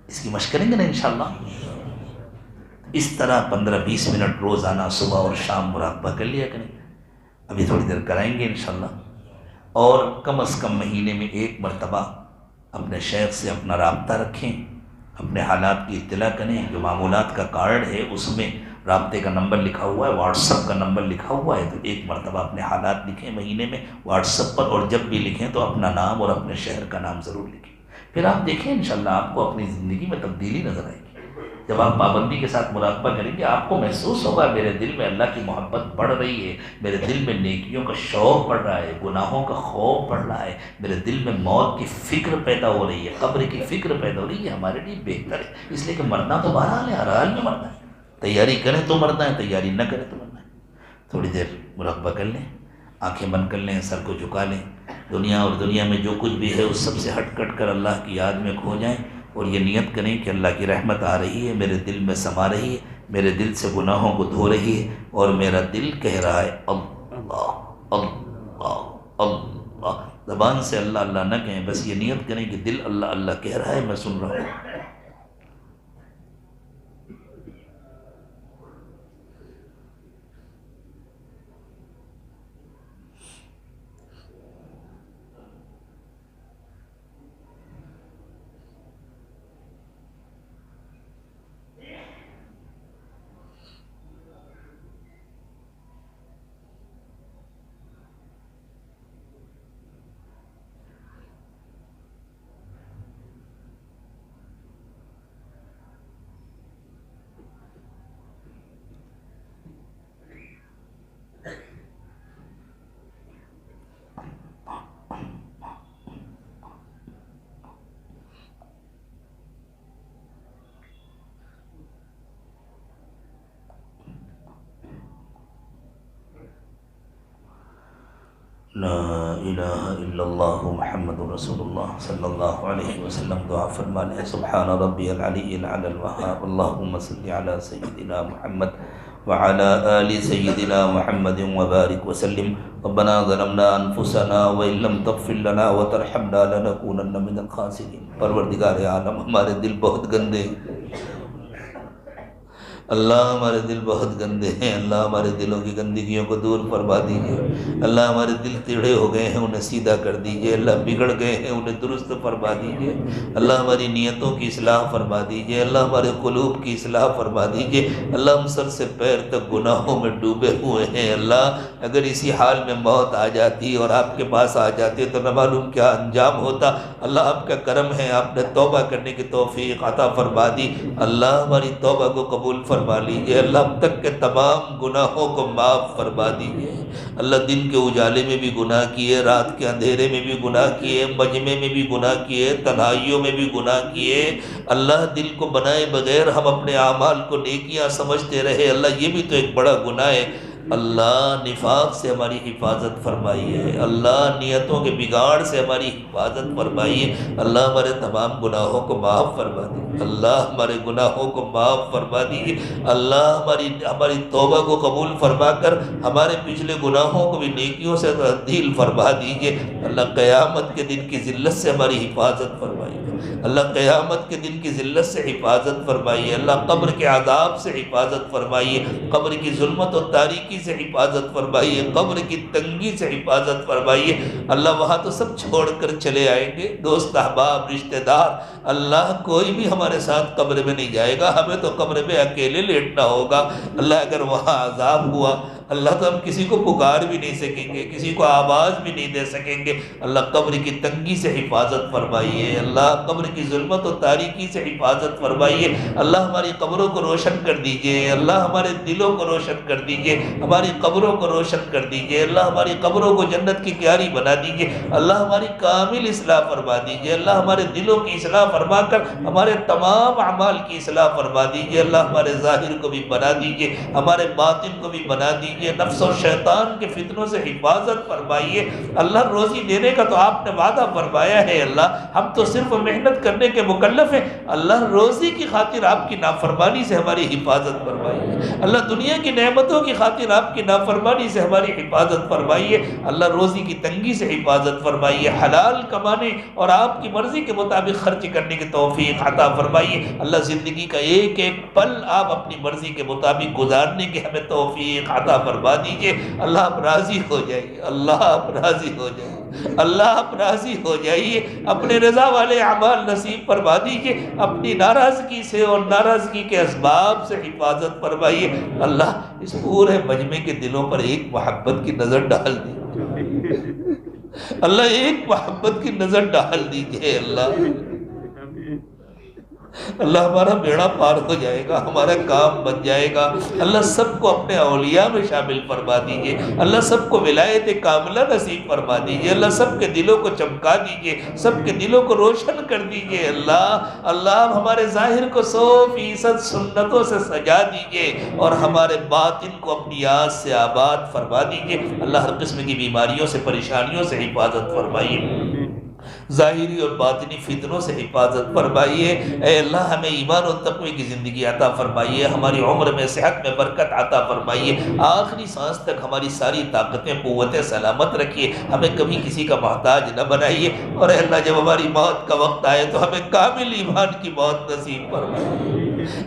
اس کی مشق کریں گے نا انشاءاللہ. اس طرح 15-20 منٹ روزانہ صبح اور شام مراقبہ کر لیا کریں. ابھی تھوڑی دیر کرائیں گے انشاءاللہ. اور کم از کم مہینے میں 1 مرتبہ اپنے شیخ سے اپنا رابطہ رکھیں، اپنے حالات کی اطلاع کریں. جو معمولات کا کارڈ ہے اس میں رابطے کا نمبر لکھا ہوا ہے، واٹس ایپ کا نمبر لکھا ہوا ہے، تو 1 مرتبہ اپنے حالات لکھیں مہینے میں واٹس ایپ پر. اور جب بھی لکھیں تو اپنا نام اور اپنے شہر کا نام ضرور لکھیں. پھر آپ دیکھیں انشاءاللہ آپ کو اپنی زندگی میں تبدیلی نظر آئے گی. جب آپ پابندی کے ساتھ مراقبہ کریں گے آپ کو محسوس ہوگا میرے دل میں اللہ کی محبت بڑھ رہی ہے، میرے دل میں نیکیوں کا شوق بڑھ رہا ہے، گناہوں کا خوف بڑھ رہا ہے، میرے دل میں موت کی فکر پیدا ہو رہی ہے، قبر کی فکر پیدا ہو رہی ہے. ہمارے لیے بہتر ہے، اس لیے کہ مرنا تو بہرحال ہے، ہر حال میں مرنا ہے. تیاری کریں تو مرنا ہے، تیاری نہ کریں تو مرنا ہے. تھوڑی دیر مراقبہ کر لیں، آنکھیں بند کر لیں، سر کو جھکا لیں. دنیا اور دنیا میں جو کچھ بھی ہے اس سب سے ہٹ کٹ کر اللہ کی یاد میں کھو جائیں. اور یہ نیت کریں کہ اللہ کی رحمت آ رہی ہے، میرے دل میں سما رہی ہے، میرے دل سے گناہوں کو دھو رہی ہے، اور میرا دل کہہ رہا ہے اللہ اللہ اللہ. زبان سے اللہ اللہ نہ کہیں، بس یہ نیت کریں کہ دل اللہ اللہ کہہ رہا ہے، میں سن رہا ہوں. لا الہ الا اللہ محمد رسول اللہ صلی اللہ علیہ وسلم. دعا فرما لیں. سبحان ربی العلی العلی الوہاب. اللہم صلی علی سیدنا محمد وعلى آل سیدنا محمد وبارک وسلم. ربنا ظلمنا انفسنا وإن لم تغفر لنا وترحمنا لنکونن من الخاسرین. پروردگار عالم ہمارے دل بہت گندے ہیں اللہ، ہمارے دل بہت گندے ہیں. اللہ ہمارے دلوں کی گندگیوں کو دور فرما دیجیے. اللہ ہمارے دل ٹیڑھے ہو گئے ہیں، انہیں سیدھا کر دیجیے. اللہ بگڑ گئے ہیں، انہیں درست فرما دیجیے. اللہ ہماری نیتوں کی اصلاح فرما دیجیے. اللہ ہمارے قلوب کی اصلاح فرما دیجیے. اللہ ہم سر سے پیر تک گناہوں میں ڈوبے ہوئے ہیں. اللہ اگر اسی حال میں موت آ جاتی اور آپ کے پاس آ جاتی تو نہ معلوم کیا انجام ہوتا. اللہ آپ کا کرم ہے، آپ نے توبہ کرنے کی توفیق عطا فرما دی. اللہ ہماری توبہ کو قبول فرما لیجیے. اللہ اب تک کے تمام گناہوں کو معاف فرما دیجیے. اللہ دن کے اجالے میں بھی گناہ کیے، رات کے اندھیرے میں بھی گناہ کیے، مجمع میں بھی گناہ کیے، تنہائیوں میں بھی گناہ کیے. اللہ دل کو بنائے بغیر ہم اپنے اعمال کو نیکیاں سمجھتے رہے. اللہ یہ بھی تو ایک بڑا گناہ ہے. اللہ نفاق سے ہماری حفاظت فرمائیے. اللہ نیتوں کے بگاڑ سے ہماری حفاظت فرمائیے. اللہ ہمارے تمام گناہوں کو معاف فرما دیجیے. اللہ ہمارے گناہوں کو معاف فرما دیجیے. اللہ ہماری توبہ کو قبول فرما کر ہمارے پچھلے گناہوں کو بھی نیکیوں سے تبدیل فرما دیجیے. اللہ قیامت کے دن کی ذلت سے ہماری حفاظت فرمائیے. اللہ قیامت کے دن کی ذلت سے حفاظت فرمائیے. اللہ قبر کے عذاب سے حفاظت فرمائیے. قبر کی ظلمت اور تاریکی سے حفاظت فرمائیے. قبر کی تنگی سے حفاظت فرمائیے. اللہ وہاں تو سب چھوڑ کر چلے آئیں گے، دوست احباب رشتہ دار. اللہ کوئی بھی ہمارے ساتھ قبر میں نہیں جائے گا، ہمیں تو قبر میں اکیلے لیٹنا ہوگا. اللہ اگر وہاں عذاب ہوا اللہ تو ہم کسی کو پکار بھی نہیں سکیں گے، کسی کو آواز بھی نہیں دے سکیں گے. اللہ قبر کی تنگی سے حفاظت فرمائیے. اللہ قبر کی ظلمت و تاریکی سے حفاظت فرمائیے. اللہ ہماری قبروں کو روشن کر دیجیے. اللہ ہمارے دلوں کو روشن کر دیجیے، ہماری قبروں کو روشن کر دیجیے. اللہ ہماری قبروں کو جنت کی کیاری بنا دیجیے. اللہ ہماری کامل اصلاح فرما دیجیے. اللہ ہمارے دلوں کی اصلاح فرما کر ہمارے تمام اعمال کی اصلاح فرما دیجیے. اللہ ہمارے ظاہر کو بھی بنا دیجیے، ہمارے باطن کو بھی بنا دیجیے. دیجئے، نفس و شیطان کے فتنوں سے حفاظت فرمائیے۔ اللہ روزی دینے کا تو آپ نے وعدہ فرمایا ہے اللہ، ہم تو صرف محنت کرنے کے مکلف ہیں، اللہ روزی کی خاطر آپ کی نافرمانی سے ہماری حفاظت فرمائیے، اللہ دنیا کی نعمتوں کی خاطر آپ کی نافرمانی سے ہماری حفاظت فرمائیے، اللہ روزی کی تنگی سے حفاظت فرمائیے، حلال کمانے اور آپ کی مرضی کے مطابق خرچ کرنے کی توفیق عطا فرمائیے، اللہ زندگی کا ایک ایک پل آپ اپنی مرضی کے مطابق گزارنے کی ہمیں توفیق عطا فرما دیجئے۔ اللہ آپ راضی ہو جائیے، اللہ آپ راضی ہو جائیے، اللہ آپ راضی ہو جائیے، اپنے رضا والے اعمال نصیب فرما دیجئے، اپنی ناراضگی سے اور ناراضگی کے اسباب سے حفاظت فرمائیے۔ اللہ اس پورے مجمع کے دلوں پر ایک محبت کی نظر ڈال دیجئے، اللہ ایک محبت کی نظر ڈال دیجئے، اللہ ہمارا بیڑا پار ہو جائے گا، ہمارا کام بن جائے گا، اللہ سب کو اپنے اولیاء میں شامل فرما دیجئے، اللہ سب کو ولایت کاملہ نصیب فرما دیجئے، اللہ سب کے دلوں کو چمکا دیجئے، سب کے دلوں کو روشن کر دیجئے، اللہ ہمارے ظاہر کو 100% سنتوں سے سجا دیجئے اور ہمارے باطن کو اپنی یاد سے آباد فرما دیجئے، اللہ ہر قسم کی بیماریوں سے پریشانیوں سے حفاظت فرمائیے، ظاہری اور باطنی فتنوں سے حفاظت فرمائیے، اے اللہ ہمیں ایمان و تقوی کی زندگی عطا فرمائیے، ہماری عمر میں صحت میں برکت عطا فرمائیے، آخری سانس تک ہماری ساری طاقتیں قوتیں سلامت رکھیے، ہمیں کبھی کسی کا محتاج نہ بنائیے، اور اے اللہ جب ہماری موت کا وقت آئے تو ہمیں کامل ایمان کی موت نصیب فرمائیے،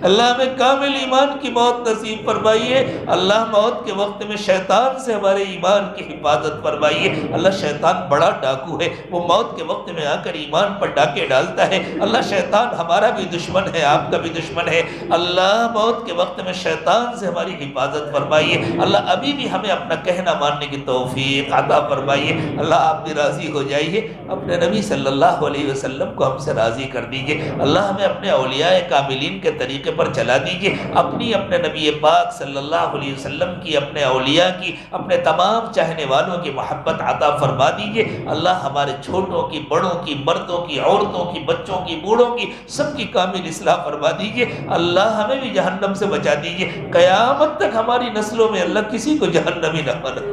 اللہ ہمیں کامل ایمان کی موت نصیب فرمائیے، اللہ موت کے وقت میں شیطان سے ہمارے ایمان کی حفاظت فرمائیے، اللہ شیطان بڑا ڈاکو ہے، وہ موت کے وقت میں آ کر ایمان پر ڈاکے ڈالتا ہے، اللہ شیطان ہمارا بھی دشمن ہے، آپ کا بھی دشمن ہے، اللہ موت کے وقت میں شیطان سے ہماری حفاظت فرمائیے، اللہ ابھی بھی ہمیں اپنا کہنا ماننے کی توفیق عطا فرمائیے، اللہ آپ بھی راضی ہو جائیے، اپنے نبی صلی اللہ علیہ وسلم کو ہم سے راضی کر دیجئے، اللہ ہمیں اپنے اولیاء کاملین کے طریقے پر چلا دیجئے، اپنے نبی پاک صلی اللہ علیہ وسلم کی، اپنے اولیاء کی، اپنے تمام چاہنے والوں کی محبت عطا فرما دیجئے، اللہ ہمارے چھوٹوں کی، بڑوں کی، مردوں کی، عورتوں کی، بچوں کی، بوڑھوں کی، سب کی کامل اصلاح فرما دیجئے، اللہ ہمیں بھی جہنم سے بچا دیجئے، قیامت تک ہماری نسلوں میں اللہ کسی کو جہنمی نہ بنا،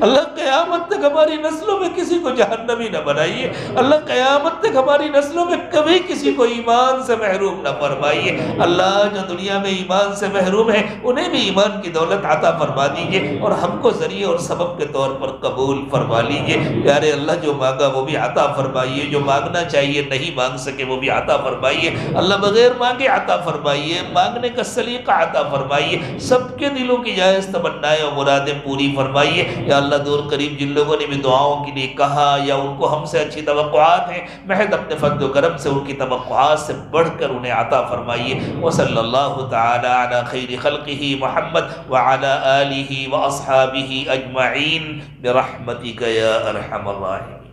اللہ قیامت تک ہماری نسلوں میں کسی کو جہنمی نہ بنائیے، اللہ قیامت تک ہماری نسلوں میں کبھی کسی کو ایمان سے محروم نہ فرمائیے، اللہ جو دنیا میں ایمان سے محروم ہے انہیں بھی ایمان کی دولت عطا فرما دیجئے اور ہم کو ذریعہ اور سبب کے طور پر قبول فرما لیجئے، پیارے اللہ جو مانگا وہ بھی عطا فرمائیے، جو مانگنا چاہیے نہیں مانگ سکے وہ بھی عطا فرمائیے، اللہ بغیر مانگے عطا فرمائیے، مانگنے کا سلیقہ عطا فرمائیے، سب کے دلوں کی جائز تمنائیں اور مرادیں پوری فرمائیے، یا اللہ دور قریب جن لوگوں نے بھی دعاؤں کے لیے کہا یا ان کو ہم سے اچھی توقعات ہیں، محض اپنے فضل و کرم سے ان کی توقعات سے بڑھ کر انہیں عطا فرمائیے، وصلی اللہ تعالی علی خیر خلقہ محمد وعلی آلہ واصحابہ اجمعین برحمتک یا ارحم الراحمین۔